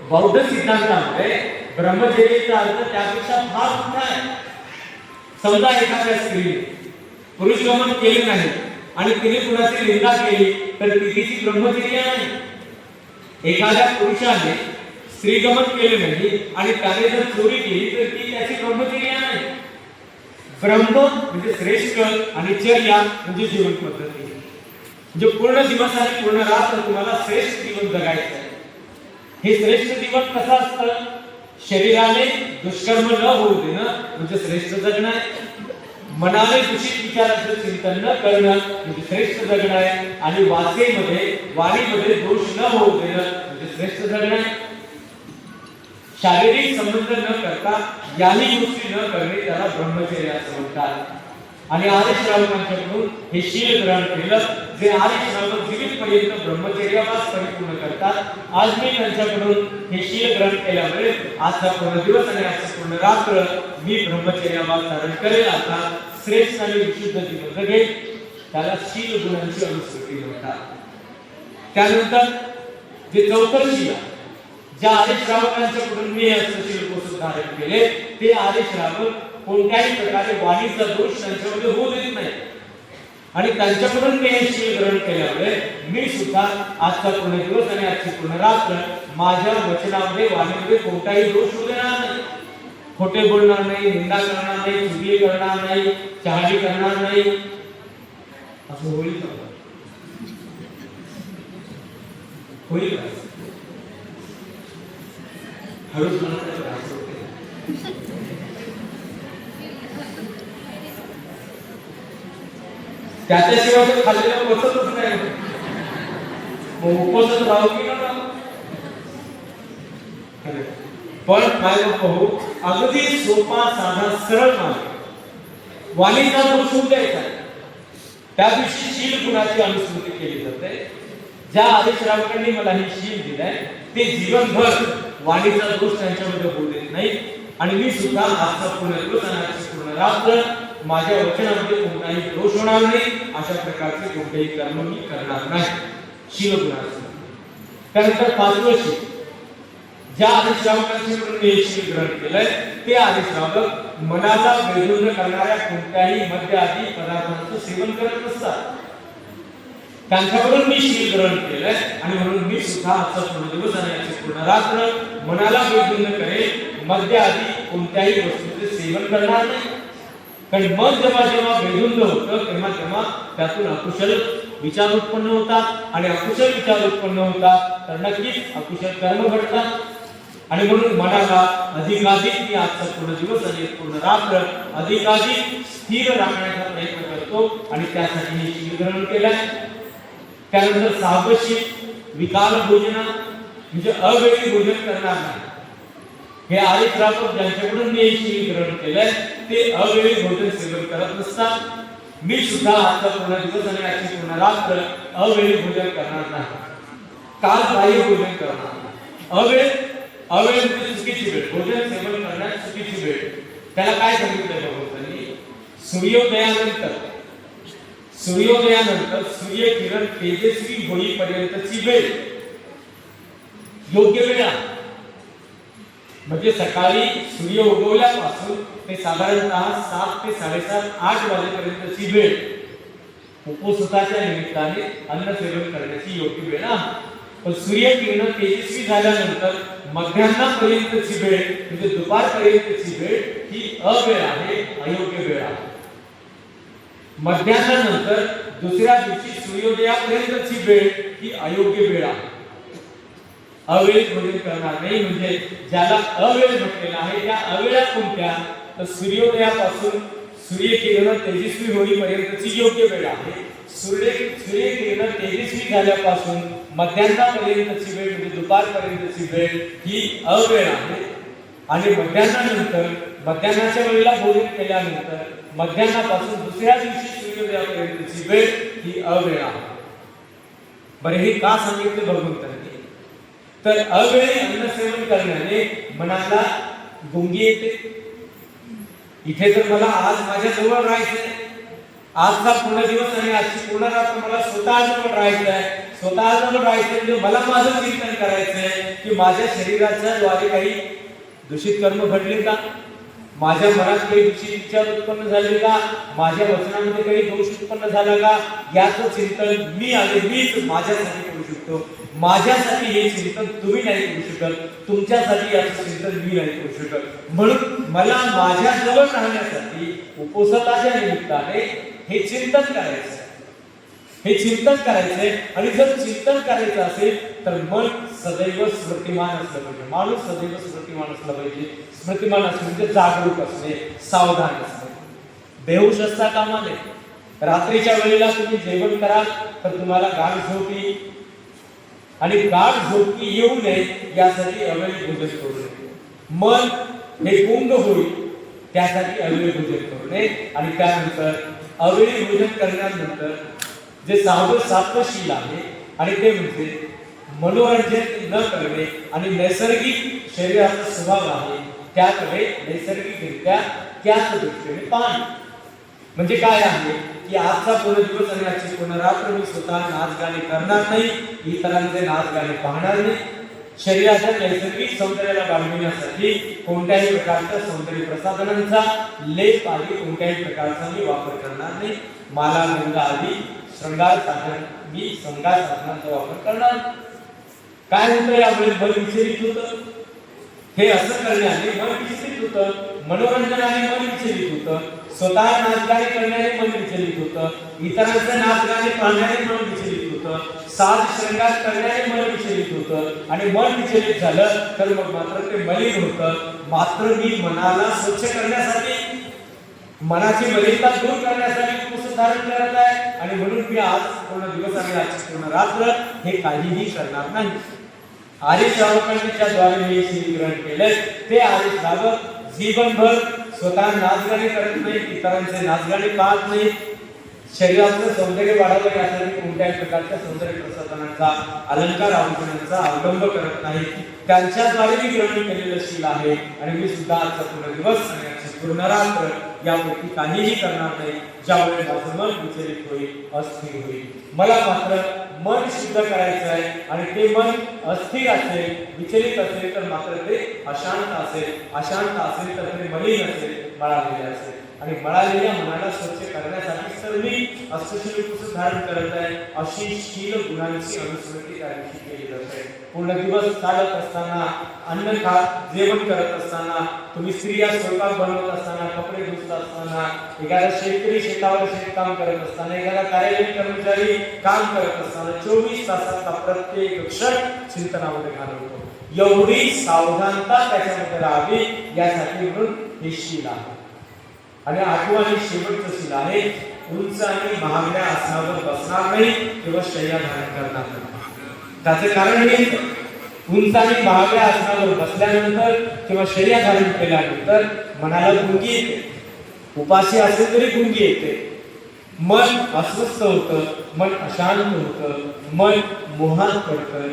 बौद्ध सिद्धांतामध्ये ब्रह्मचर्याचा अर्थ त्यापेक्षा फार मोठा आहे. समजा एखाद्या स्त्रीने पुरुषगमन केले नाही आणि तिने कुणाची निंदा केली तर तिची ब्रह्मचर्या नाही. एखाद्या पुरुषाने स्त्रीगमन केले नाही आणि त्याने जर चोरी केली तर ती त्याची ब्रह्मचर्या नाही. ब्रह्म म्हणजे श्रेष्ठ आणि चर्या म्हणजे जीवन पद्धती. म्हणजे पूर्ण दिवस आणि पूर्ण रात्र तुम्हाला श्रेष्ठ जीवन जगायचं आहे. हे श्रेष्ठ जीवन कसं असतं? शरीराने दुष्कर्म न होऊ देणं म्हणजे श्रेष्ठ जगणं आहे. मनाने दूषित विचारांचं चिंतन न करणं म्हणजे श्रेष्ठ जगणं आहे. आणि वाणीमध्ये दोष न होऊ देणं म्हणजे श्रेष्ठ जगणं आहे. शारीरिक संबंध न करता याही गोष्टी न करणे त्याला ब्रह्मचर्य असं म्हणतात. आणि आर्य श्रावकांकडून हे शील ग्रहण केलं. जे आर्य श्रावक जीवितपर्यंत ब्रह्मचर्यावास परिपूर्ण करतात, आज मी त्यांच्याकडून हे शील ग्रहण केल्यामुळे आजचा पूर्ण दिवस आणि आजची पूर्ण रात्र मी ब्रह्मचर्यावास धारण करेल. आता श्रेष्ठ आणि विशुद्ध जीवन जगेल. त्याला शील गुणांची अनुसृती म्हणतात. त्यानंतर जे चौथं शील ज्या आर्य श्रावकांच्याकडून मी अष्टशील उपदेश धारण केले, ते आर्य श्रावक कोणत्याही प्रकारे वाणीचा दोष त्यांच्यामध्ये होऊ देत नाही. आणि त्यांच्याकडून मी हे शील ग्रहण केल्यामुळे मी सुद्धा आजचा पूर्ण दिवस आणि आजची पूर्ण रात्र माझ्या वचनामध्ये वाणीमध्ये कोणताही दोष होऊ देणार नाही. खोटे बोलणार नाही, निंदा करणार नाही, चुगली करणार नाही, चहाडी करणार नाही. असं होईल का? होईल का? हळूच त्याच्याशिवाय तो खाल्लेला पचतच नाही. उपवासात राहू की ना पण काय पाहू अगदी सोपा साधा सरळ मार्ग वाणीचा दोष होऊ द्यायचा. त्या दिवशी शील गुणाची अनुस्मृती केली जाते. ज्या आर्य श्रावकांनी मला हे शील दिलंय ते जीवनभर वाणीचा दोष त्यांच्यामध्ये होऊ देत नाही. आणि मी सुद्धा आजचा पूर्ण दिवस आणि आजची पूर्ण रात्र माझ्या वचनामध्ये कोणताही दोष होणार नाही, अशा प्रकारचे कोणतेही कर्म मी करणार नाही. शील गुणाचं. त्यानंतर पाचवं शील ज्या आर्य श्रावकांकडून मी शील ग्रहण केलंय ते आर्य श्रावक मनाला वेदून करणाऱ्या कोणत्याही मद्य आदी पदार्थांचं सेवन करत नसतात. त्यांच्याकडून मी शील ग्रहण केलंय आणि म्हणून मी सुद्धा आजचा पूर्ण दिवस आणि आजची पूर्ण रात्र मनाला वेदून करेल, मद्य आदी कोणत्याही वस्तूचे सेवन करणार नाही. कारण मन जेव्हा बेधुंद होतं तेव्हा त्यातून अकुशल विचार उत्पन्न होतात आणि अकुशल विचार उत्पन्न होतात तर नक्कीच अकुशल कर्म घडतात. आणि म्हणून मनाला अधिकाधिक मी आजचा पूर्ण दिवस आणि पूर्ण रात्र अधिकाधिक स्थिर राखण्याचा प्रयत्न करतो आणि त्यासाठी मी शील ग्रहण केलंय. त्यानंतर 6वं शील विकार भोजना म्हणजे अवेळी भोजन करणार नाही. हे आर्य श्रावक ज्यांच्याकडून मी हे ग्रहण केलंय ते अवेळी भोजन सेवन करत नसतात. मी सुद्धा आजचा पूर्ण दिवस आणि आजची पूर्ण रात्र अवेळी भोजन करणार नाही. काल बाह्य भोजन करणार नाही. अवेळ म्हणजे चुकीची वेळ. भोजन सेवन करण्याची चुकीची वेळ. त्याला काय सांगितलं भगवंतांनी? सूर्योदयानंतर सूर्य किरण तेजस्वी होईपर्यंतची वेळ योग्य वेळ आहे. म्हणजे सकाळी सूर्य उगवल्यापासून ते साधारणतः 7 ते 7:30 8 वाजेपर्यंतची वेळ उपवासाच्या निमित्ताने अन्न सेवन करण्याची योग्य वेळ आहे. पण सूर्य किरण तेजस्वी झाल्यानंतर मध्यान्हापर्यंतची वेळ म्हणजे दुपारपर्यंतची वेळ ही अवेळ आहे, अयोग्य वेळ आहे. मध्यान्हानंतर दुसऱ्या दिवशी सूर्योदयापर्यंतची वेळ ही अयोग्य वेळ आहे. अवेळ भोजन करणार नाही. म्हणजे ज्याला अवेळ म्हटलेला आहे त्या अवेळा कोणत्या? तर सूर्योदयापासून सूर्य किरण तेजस्वी होईपर्यंतची योग्य वेळ आहे. सूर्य किरण तेजस्वी झाल्यापासून मध्यान्हापर्यंतची वेळ म्हणजे दुपारपर्यंतची वेळ ही अवेळ आहे. आणि मध्यान्हानंतर मध्यान्हाच्या वेळेला भोजन केल्यानंतर मध्यान्हापासून दुसऱ्या दिवशी सूर्योदयापर्यंतची वेळ ही अवेळ आहे. बरे हे का सांगितले भगवंतांनी? तर अवेळी अन्न सेवन करण्याने मनाला गुंगी येते. इथे जर मला आज माझ्या जवळ राहायचंय, आजचा पूर्ण दिवस आणि आजची पूर्ण रात्र मला स्वतःजवळ राहायचंय, स्वतःजवळ राहायचंय म्हणजे मला माझं चिंतन करायचंय की माझ्या शरीराच्या द्वारे काही दूषित कर्म घडले का, माझ्या मनात काही दूषित विचार उत्पन्न झाले का, माझ्या वचनामध्ये काही दोष उत्पन्न झाला का, याचं चिंतन मीच माझ्यासाठी करू शकतो. माझ्यासाठी हे चिंतन तुम्ही नाही करू शकत, तुमच्यासाठी याचं चिंतन मी नाही करू शकत. म्हणून मला माझ्या जवळ राहण्यासाठी उपवासाच्या निमित्ताने हे चिंतन करायचं, हे चिंतन करायचंय. आणि जर चिंतन करायचं असेल तर मन सदैव स्मृतिमान असलं पाहिजे. माणूस सदैव स्मृतिमान असला पाहिजे. स्मृतिमान असणे म्हणजे जागरूक असणे, सावधान असणे. बेहोश असता कामा नये. रात्रीच्या वेळेला तुम्ही जेवण कराल तर तुम्हाला गाढ झोप येईल आणि गाढ झोप येऊ नये यासाठी अवेळी भोजन करू नये. मन हे गुंग होईल त्यासाठी अवेळी भोजन करू नये. आणि त्यानंतर अवेळी भोजन करण्यानंतर जे सात्वशील आहे आणि ते म्हणजे मनोरंजन न करणे आणि नैसर्गिक शरीराचा स्वभाव आहे त्याकडे नैसर्गिकरित्या त्याच दृष्टीने पाहणे. म्हणजे काय आहे की आजचा पूर्ण दिवस आणि आजची पूर्ण रात्र मी स्वतः नाच गाणे करणार नाही, इतरांचे नाच गाणे पाहणार नाही. शरीराच्या नैसर्गिक सौंदर्याला वाढविण्यासाठी कोणत्याही प्रकारच्या सौंदर्य प्रसाधनांचा लेप आदी कोणत्याही प्रकारचा मी वापर करणार नाही. माला गंगा आदी शृंगार साधनांचा वापर करणार. काय होतं यामुळे मन विचलित होतं. हे असं करण्याने मन विचलित होतं, मनोरंजनाने मन विचलित होतं, स्वतः नाचगाणे करण्याने मन विचलित होतं, इतरांचे नाचगाणे पाहण्याने मन विचलित होतं, साज शृंगार करण्याने मन विचलित होतं. आणि मन विचलित झालं तर मग मात्र ते मलिन होतं. मात्र मी मनाला स्वच्छ करण्यासाठी, मनाची मलिनता दूर करण्यासाठी उपवास धारण करत आहे. आणि म्हणून मी आज पूर्ण दिवस आणि आजची पूर्ण रात्र हे काहीही करणार नाही. आर्य श्रावकांच्या द्वारे मी श्री ग्रहण केले. ते आर्य श्रावक जीवनभर स्वतः नाचगाणे करत नाही, इतरांचे नाचगाणे पाहत नाही, शरीराचं सौंदर्य वाढवणे यासाठी कोणत्याही प्रकारच्या सौंदर्य प्रसाधनांचा, अलंकार आभूषणांचा अवलंब करत नाही. त्यांच्याद्वारे मी ग्रहण केलेलं शील आहे. आणि मी सुद्धा आजचा पूर्ण दिवस आणि आजची पूर्ण रात्र यापैकी काहीही करणार नाही ज्यामुळे माझं मन विचलित होईल, अस्थिर होईल. मला मात्र मन शुद्ध करायचं आहे. आणि ते मन अस्थिर असेल, विचलित असेल तर मात्र ते अशांत असेल, अशांत असेल तर ते मलिन असेल, मळालेले असेल. आणि मळालेल्या मनाला स्वच्छ करण्यासाठी तर मी अष्टशील उपवास धारण करत आहे. अशी शील गुणांची अनुस्मृती त्या दिवशी केली जाते. पूर्ण दिवस चालत असताना, अन्न जेवण करत असताना, तुम्ही स्त्रिया स्वयंपाक बनवत असताना, कपडे धुत असताना, एखादा शेतकरी शेतावर शेतकाम करत असताना, एखादा कार्यालयीन कर्मचारी काम करत असताना 24 तासाचा प्रत्येक क्षण चिंतनामध्ये घालवतो. एवढी सावधानता त्याच्यामध्ये राहावी यासाठी म्हणून हे शील आहे. आणि आठवं आणि शेवटचं शील आहे, उंच आणि महागड्या आसनावर बसणार नाही किंवा शय्या धारण करणार नाही. त्याचे कारण हे उंच आणि महागड्या आसनावर बसल्यानंतर किंवा शय्या धारण केल्यानंतर मनाला गुंगी येते. उपाशी असेल तरी गुंगी येते. मन अस्वस्थ होतं, मन अशांत होतं, मन मोहात पडतं.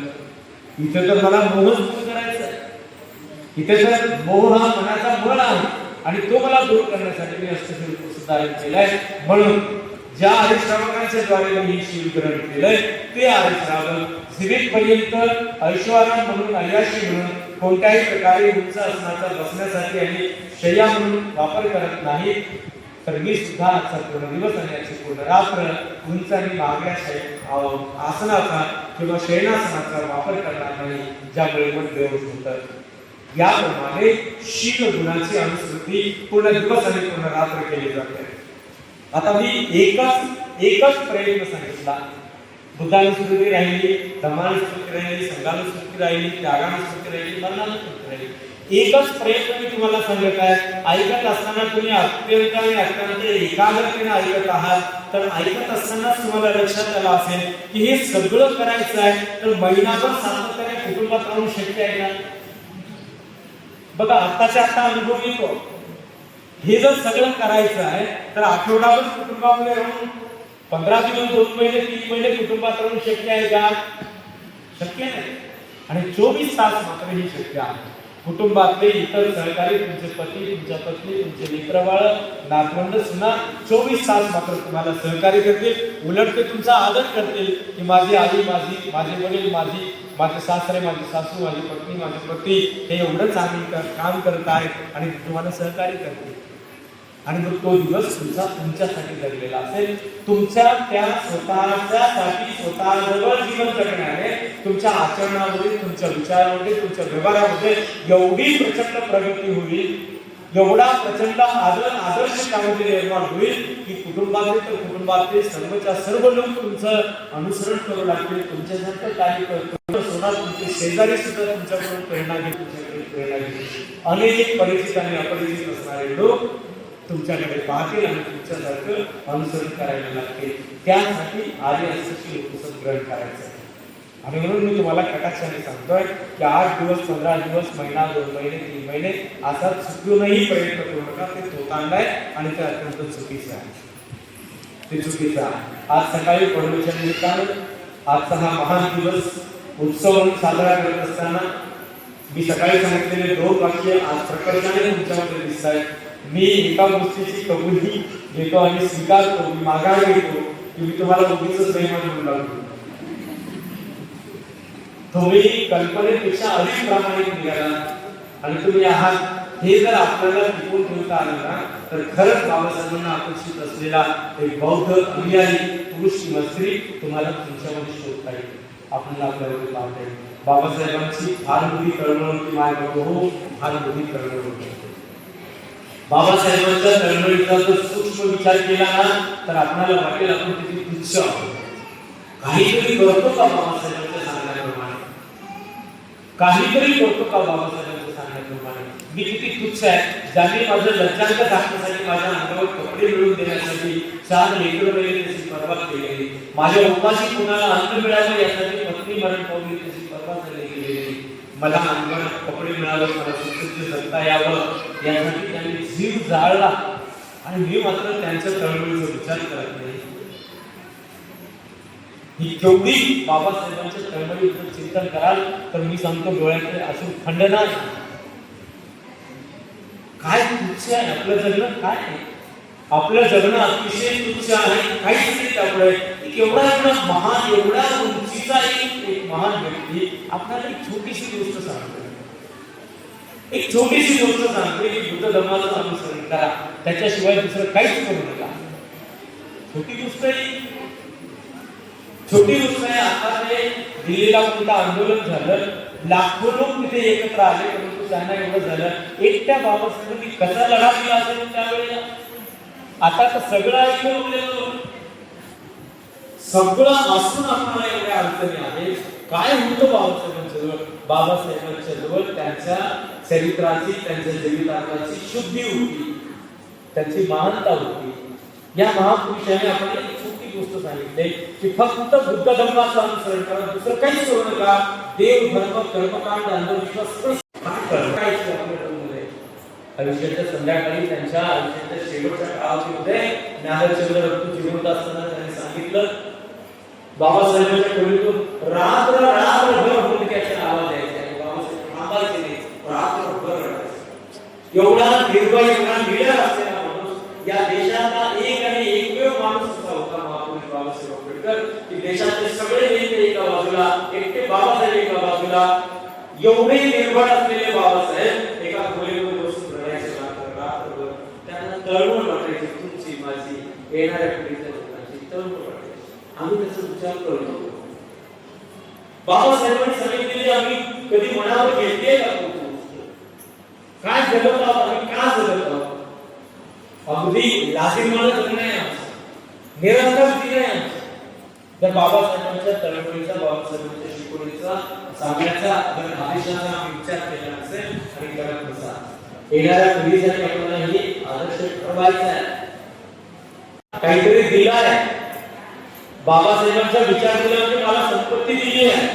इथे तर मला मोह दूर करायचा आहे. इथे तर मोह हा मनाचा बळ आहे आणि तो मला दूर करण्यासाठी मी अष्टसिद्धी सुधारण केलाय. म्हणून ज्या हरिश्रावकांच्या द्वारे मी शिवग्रहण केलंय ते हरिश्रावक जीवितपर्यंत ऐश्वर्य म्हणून अय्याशी म्हणून कोणत्याही प्रकारे उंच आसनाचा बसण्यासाठी आणि शय्या म्हणून वापर करत नाही. तर मी सुद्धा आजचा पूर्ण दिवस आणि याची पूर्ण रात्र उंच आणि महागड्या आसनाचा किंवा शयनासनाचा वापर करणार नाही, ज्यामुळे मन बेहोश होतं. याप्रमाणे शील गुणाची अनुस्मृती पूर्ण दिवस आणि पूर्ण रात्र केली जाते. आता मी एकच प्रयत्न सांगितला. बुद्धानुस्मृती राहिली, धम्मानुस्मृती राहिली, संघानुस्मृती राहिली, त्यागानुस्मृती राहिली, मरणानुस्मृती राहिली. एकच प्रयत्न मी तुम्हाला सांगत आहे. ऐकत असताना तुम्ही अत्यंत एकाग्रतेने ऐकत आहात. तर ऐकत असताना तुम्हाला लक्षात आलं असेल की हे सगळं करायचं आहे तर महिनाभर सातत्याने कुटुंबात राहून शक्य आहे का? बघा, आत्ताच्या आता अनुभव येतो. हे जर सगळं करायचं आहे तर आठवडाभर कुटुंबामध्ये राहून 15 दिवस 2 महिने 3 महिने कुटुंबात राहून शक्य आहे का? शक्य नाही. आणि 24 तास मात्र हे शक्य आहे. कुटुंबातले इतर सहकारी, तुमचे पती, तुमच्या पत्नी, तुमचे मित्रबाळ, नातवंड सुद्धा 24 तास मात्र तुम्हाला सहकार्य करतील. उलट ते तुमचा आदर करतील की माझी आई, माझे वडील, माझे सासरे, माझी सासू, माझी पत्नी, माझे पती हे एवढं चांगलं काम करत आहेत आणि तुम्हाला सहकार्य करतील. आणि मग तो दिवस तुमच्यासाठी जगलेला असेल. तुमच्या त्या स्वतःच्यासाठी स्वतःजवळ जीवन जगण्याने तुमच्या आचरणामध्ये, तुमच्या विचारामध्ये, तुमच्या व्यवहारामध्ये एवढी प्रचंड प्रगती होईल, एवढा प्रचंड आदर्श त्यामध्ये निर्माण होईल की कुटुंबातले सर्वच्या सर्व लोक तुमचं अनुसरण करू लागतील. तुमच्यासारखं काही करतो सोडा, तुमचे शेजारी सुद्धा तुमच्याकडून प्रेरणा घेतील. अनेक परिचित आणि अपरिचित असणारे लोक तुमच्याकडे पाहतील आणि तुमच्यासारखं अनुसरण करायला लागतील. त्यासाठी आधी असं उपसम ग्रहण करायचं. आणि म्हणून मी तुम्हाला कटाक्षाने सांगतोय की 8 दिवस, 15 दिवस, महिना, 2 महिने, 3 महिने असा चुकूनही प्रयत्न करू नका. ते तोतांड आहे आणि ते अत्यंत चुकीचं आहे. ते चुकीचं आहे. आज सकाळी पौर्णिमेच्या निमित्तानं आजचा हा महान दिवस उत्सव म्हणून साजरा करत असताना मी सकाळी सांगितलेले 2 वाक्य आज प्रकर्षाने तुमच्यामध्ये दिसत आहेत. मी एका गोष्टीची कबुली घेतो आणि स्वीकारतो, मी माघार घेतो की मी तुम्हाला उगीच नाही म्हणून लागतो. तुम्ही कल्पनेपेक्षा अधिक प्रामाणिक निघाला आणि तुम्ही आहात हे जर आपल्याला टिकून ठेवता आलं ना तर खरंच बाबासाहेबांना आकर्षित असलेला एक बौद्ध अनुयायी पुरुष किंवा स्त्री तुम्हाला तुमच्यामध्ये शोधता येईल. आपल्याला आपल्यामध्ये पाहता येईल. बाबासाहेबांची फार मोठी कळवळ होती. माय हो, फार मोठी कळवळ होती. बाबासाहेबांच्या तळमळीचा जर सूक्ष्म विचार केला ना तर आपल्याला वाटेल आपण किती तुच्छ आहोत. काहीतरी करतो का बाबासाहेबांच्या सांगण्याप्रमाणे? काहीतरी करतो का बाबासाहेबांच्या सांगण्याप्रमाणे? मी किती तुच्छ आहे. ज्यांनी माझं लज्जांक दाखवण्यासाठी, माझ्या अंगावर कपडे मिळवून देण्यासाठी 4 लेकरं मिळाली त्याची पर्वा केली. माझ्या उपाशी कुणाला अन्न मिळावं यासाठी पत्नी मरण पावली त्याची पर्वा केलेली. मला अंगावर कपडे मिळावे, मला सुखी जगता यावं यासाठी त्यांनी जीव जाळला आणि मी मात्र त्यांच्या तळमळीचा विचार करत नाही. ही केवढी बाबासाहेबांच्या तळमळीचं चिंतन कराल तर मी सांगतो डोळ्याकडे असून खंडना. काय तुच्छ आहे आपलं जगणं. काय आहे आपलं जगणं अतिशय तुच्छ आहे. काहीच नाही त्यामुळे. एवढा महान, एवढा उंचीचा एक महान व्यक्ती आपल्याला एक छोटीशी गोष्ट सांगतो. एक छोटीशी गोष्ट सांगते की बुद्ध धर्माचं अनुसरण करा, त्याच्याशिवाय दुसरं काहीच करू नका. छोटी गोष्ट आहे. आता ते दिल्लीला कोणतं आंदोलन झालं, लाखो लोक तिथे एकत्र आले, परंतु त्यांना एवढं झालं एकट्या बाबासाहेबांनी कसा लढा दिला असेल त्यावेळेला. आता तर सगळं ऐकलं, सगळं असून आपल्याला एवढ्या अडचणी आहेत. काय होतं बाबासाहेबांच्या जवळ? बाबासाहेबांच्या जवळ त्यांच्या चरित्राची, त्यांच्या जीविताची शुद्धी होती, त्यांची महानता होती. या महापुरुषाने आपल्याला एक छोटी गोष्ट गोष्ट सांगितली की फक्त बुद्ध धर्माचं अनुसरण करा, दुसरं काहीच करू नका. देव धर्म कर्मकांड अंधविश्वास आयुष्याच्या संध्याकाळी त्यांच्या आयुष्याच्या शेवटच्या काळामध्ये ज्ञानचंद्र रत्न जिवंत असताना त्यांनी सांगितलं, बाबासाहेबांच्या कवितेतून रात्रभर हुंदक्याचा आवाज यायचा आणि बाबासाहेब थांबायचे नाही, रात्रभर रडायचे. एवढा निर्भय, एवढा निडर असलेला माणूस, या देशाचा एक आणि एकमेव माणूस असा होता महापुरुष बाबासाहेब आंबेडकर, की देशातले सगळे नेते एका बाजूला, एकटे बाबासाहेब एका बाजूला. एवढे निर्भय असलेले बाबासाहेब एका खोलीमध्ये बसून रडायचे रात्रभर. त्यांना तळमळ वाटायची, तुमची माझी येणाऱ्या पिढीच्या लोकांची तळमळ वाटायची. आम्ही त्याचा विचार करतो. बाबासाहेबांनी सांगितलेली आम्ही कधी मनावर घेतली का? काय जगत आहोत आम्ही, का जगत आहोत? अगदी लाजिरवाणं जगणं आहे आमचं, निरंतर जीवन आहे आमचं. जर बाबासाहेबांच्या तळमळीचा, बाबासाहेबांच्या शिकवणीचा, सांगण्याचा, जर आदेशाचा आम्ही विचार केला असेल आणि करत नसा, येणाऱ्या पिढीसाठी आपल्याला ही आदर्श ठरवायचा आहे, काहीतरी दिला आहे. बाबासाहेबांचा विचार केला म्हणजे मला संपत्ती दिली आहे.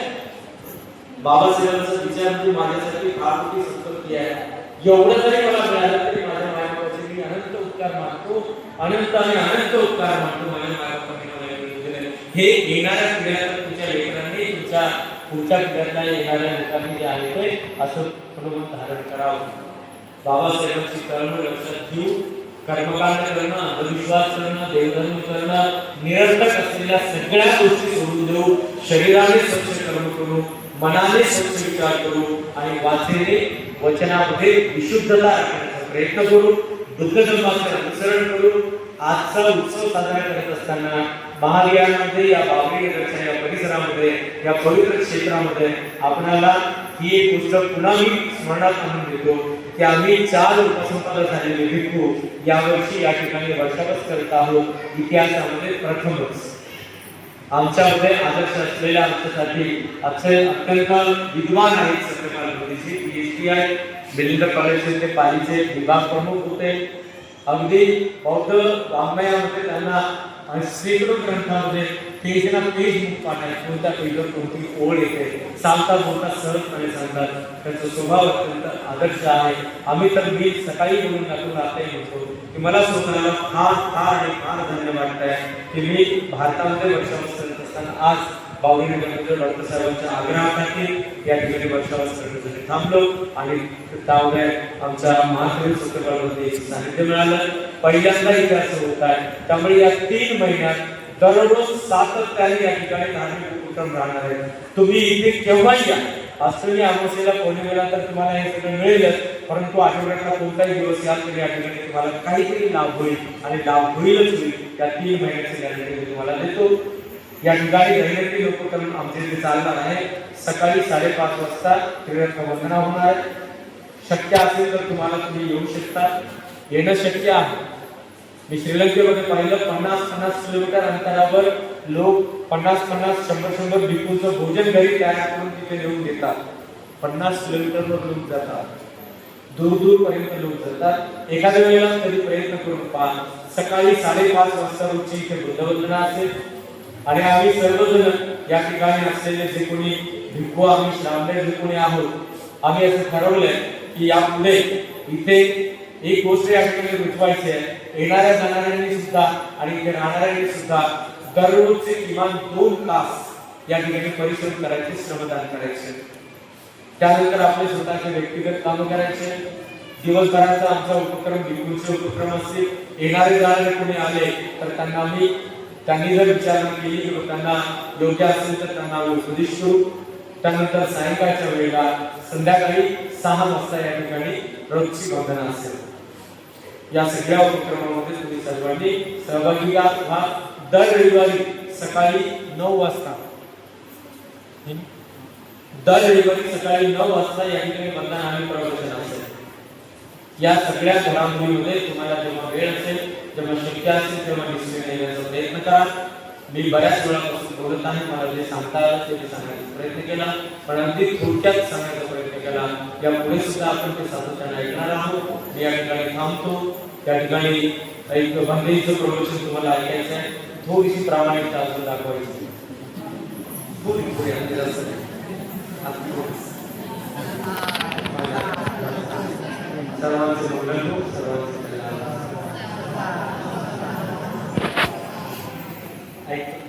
बाबासाहेबांचा विचार म्हणजे माझ्यासाठी फार मोठी संपत्ती आहे. एवढं जरी मला मिळालं तरी माझ्या मायबापाचे मी अनंत उपकार मानतो, अनंत आणि अनंत उपकार मानतो. माझ्या मायबापांनी मला दिलेलं हे येणाऱ्या पिढ्यांना, तुमच्या लेकरांनी, तुमच्या पुढच्या पिढ्यांना, येणाऱ्या लोकांनी जे आहे ते असं प्रबोधन धारण करावं. बाबासाहेबांची तळमळ लक्षात घेऊ. कर्मकांड करणं, अंधविश्वास करणं, देवधर्म करणं, निरर्थक असलेल्या सगळ्या गोष्टी सोडून देऊ. शरीराने स्वच्छ कर्म करू, मनाने स्वच्छ विचार करू आणि वाचेने वचनामध्ये विशुद्धता राखण्याचा प्रयत्न करू. बुद्ध धर्माचे अनुसरण करू. आजचा उत्सव साजरा करत असताना महाविहारामध्ये, या बाबरी नगरच्या या परिसरामध्ये, या पवित्र क्षेत्रामध्ये आपल्याला ही एक गोष्ट पुन्हा मी स्मरणात आणून देतो की आम्ही 4 उपसंपादक झालेले भिक्खू यावर्षी या ठिकाणी वर्षावस करत आहोत. इतिहासामध्ये प्रथमच आमच्यामध्ये आदर्श असलेल्या, आमच्यासाठी अत्यंत विद्वान आहेत सत्यपाल मोदीजी, PhD आहे, मिलिंद कॉलेजचे ते पालीचे विभाग प्रमुख होते. अगदी बौद्ध वाङ्मयामध्ये त्यांना श्रीकृत ग्रंथामध्ये पेजना पेज पाठ आहे, कोणत्या पेजवर कोणती ओळ येते, सांगता बोलता सहजपणे सांगतात. त्यांचा स्वभाव अत्यंत आदर्श आहे. आम्ही तर मी सकाळी बोलून टाकून राहते म्हणतो की मला स्वतःला फार फार आणि फार धन्य वाटत आहे की मी भारतामध्ये वर्षावस करत असताना आज बावरीनगरमध्ये डॉक्टर साहेबांच्या आग्रहाखाली या ठिकाणी वर्षावस करण्यासाठी थांबलो आणि त्यामुळे आमच्या महादेव सत्यपालमध्ये सानिध्य मिळालं. पहिल्यांदा इथे असं होत आहे. त्यामुळे या 3 महिन्यात दररोज सातत्याने या ठिकाणी धार्मिक उपक्रम राहणार आहेत. तुम्ही इथे केव्हाही या, अष्टमी अमावस्येला पौर्णिमेला तर तुम्हाला हे सगळं मिळेलच, परंतु आठवड्यातला कोणताही दिवस याल तरी या ठिकाणी तुम्हाला काहीतरी लाभ होईल आणि लाभ होईलच होईल. त्या 3 महिन्याची गॅरंटी मी तुम्हाला देतो. या ठिकाणी दैनंदिन उपक्रम आमचे इथे चालणार आहे. सकाळी 5:30 वाजता त्रिरत्न वंदना होणार आहे. शक्य असेल तर तुम्हाला तुम्ही येऊ शकता, येणं शक्य आहे. मी श्रीलंकेमध्ये पाहिलं 50-50 किलोमीटर अंतरावर लोक 50-50, 100-100 भिक्खूंचं भोजन घरी तयार करून तिथे नेऊन देतात. 50 किलोमीटरवर लोक जातात, दूर पर्यंत लोक जातात. एखाद्या वेळेला कधी प्रयत्न करून पहा. सकाळी 5:30 वाजता रोजची इथे बुद्धवंदना असेल आणि आम्ही सर्वजण या ठिकाणी असलेले जे कोणी भिक्खू, आम्ही श्रावणे जे कोणी आहोत, आम्ही असं ठरवलंय की यापुढे इथे एक गोष्ट या ठिकाणी रुजवायची आहे. येणाऱ्या जाणाऱ्यांनी सुद्धा आणि इथे राहणाऱ्यांनी सुद्धा दररोजचे किमान 2 तास या ठिकाणी परिश्रम करायचे, श्रमदान करायचे. त्यानंतर आपले स्वतःचे व्यक्तिगत काम करायचे. दिवसभराचा आमचा उपक्रम भिक्खूंचे उपक्रम असतील. येणारे जाणारे कोणी आले तर त्यांनी जर विचारणा केली किंवा त्यांना योग्य असेल तर त्यांना उपदेश करू. त्यानंतर सायंकाळच्या वेळेला संध्याकाळी 6 वाजता या ठिकाणी रोजची वंदना असेल. या सगळ्या उपक्रमामध्ये तुम्ही सर्वांनी सहभागी व्हा. दर रविवारी सकाळी 9 वाजता या ठिकाणी वंदना आणि प्रवचन असेल. या सगळ्या घडामोडीमध्ये तुम्हाला जेव्हा वेळ असेल, जेव्हा शक्य असेल तेव्हा निश्चित येण्याचा प्रयत्न करा. मी बऱ्याच वेळापासून बोलत आहे, मला जे सांगता आलं ते सांगण्याचा प्रयत्न केला, पण अगदी थोडक्यात सांगण्याचा प्रयत्न केला. यापुढे सुद्धा आपण ते सातत्याने ऐकणार आहोत. मी या ठिकाणी थांबतो. त्या ठिकाणी एक बंदेचं प्रवचन तुम्हाला ऐकायचं आहे, थोडीशी प्रामाणिकता अजून दाखवायची. थोडी थोडी आणि जास्त नाही. आता थोडीच. सर्वांचे मंगल हो, सर्वांचे कल्याण हो. ऐक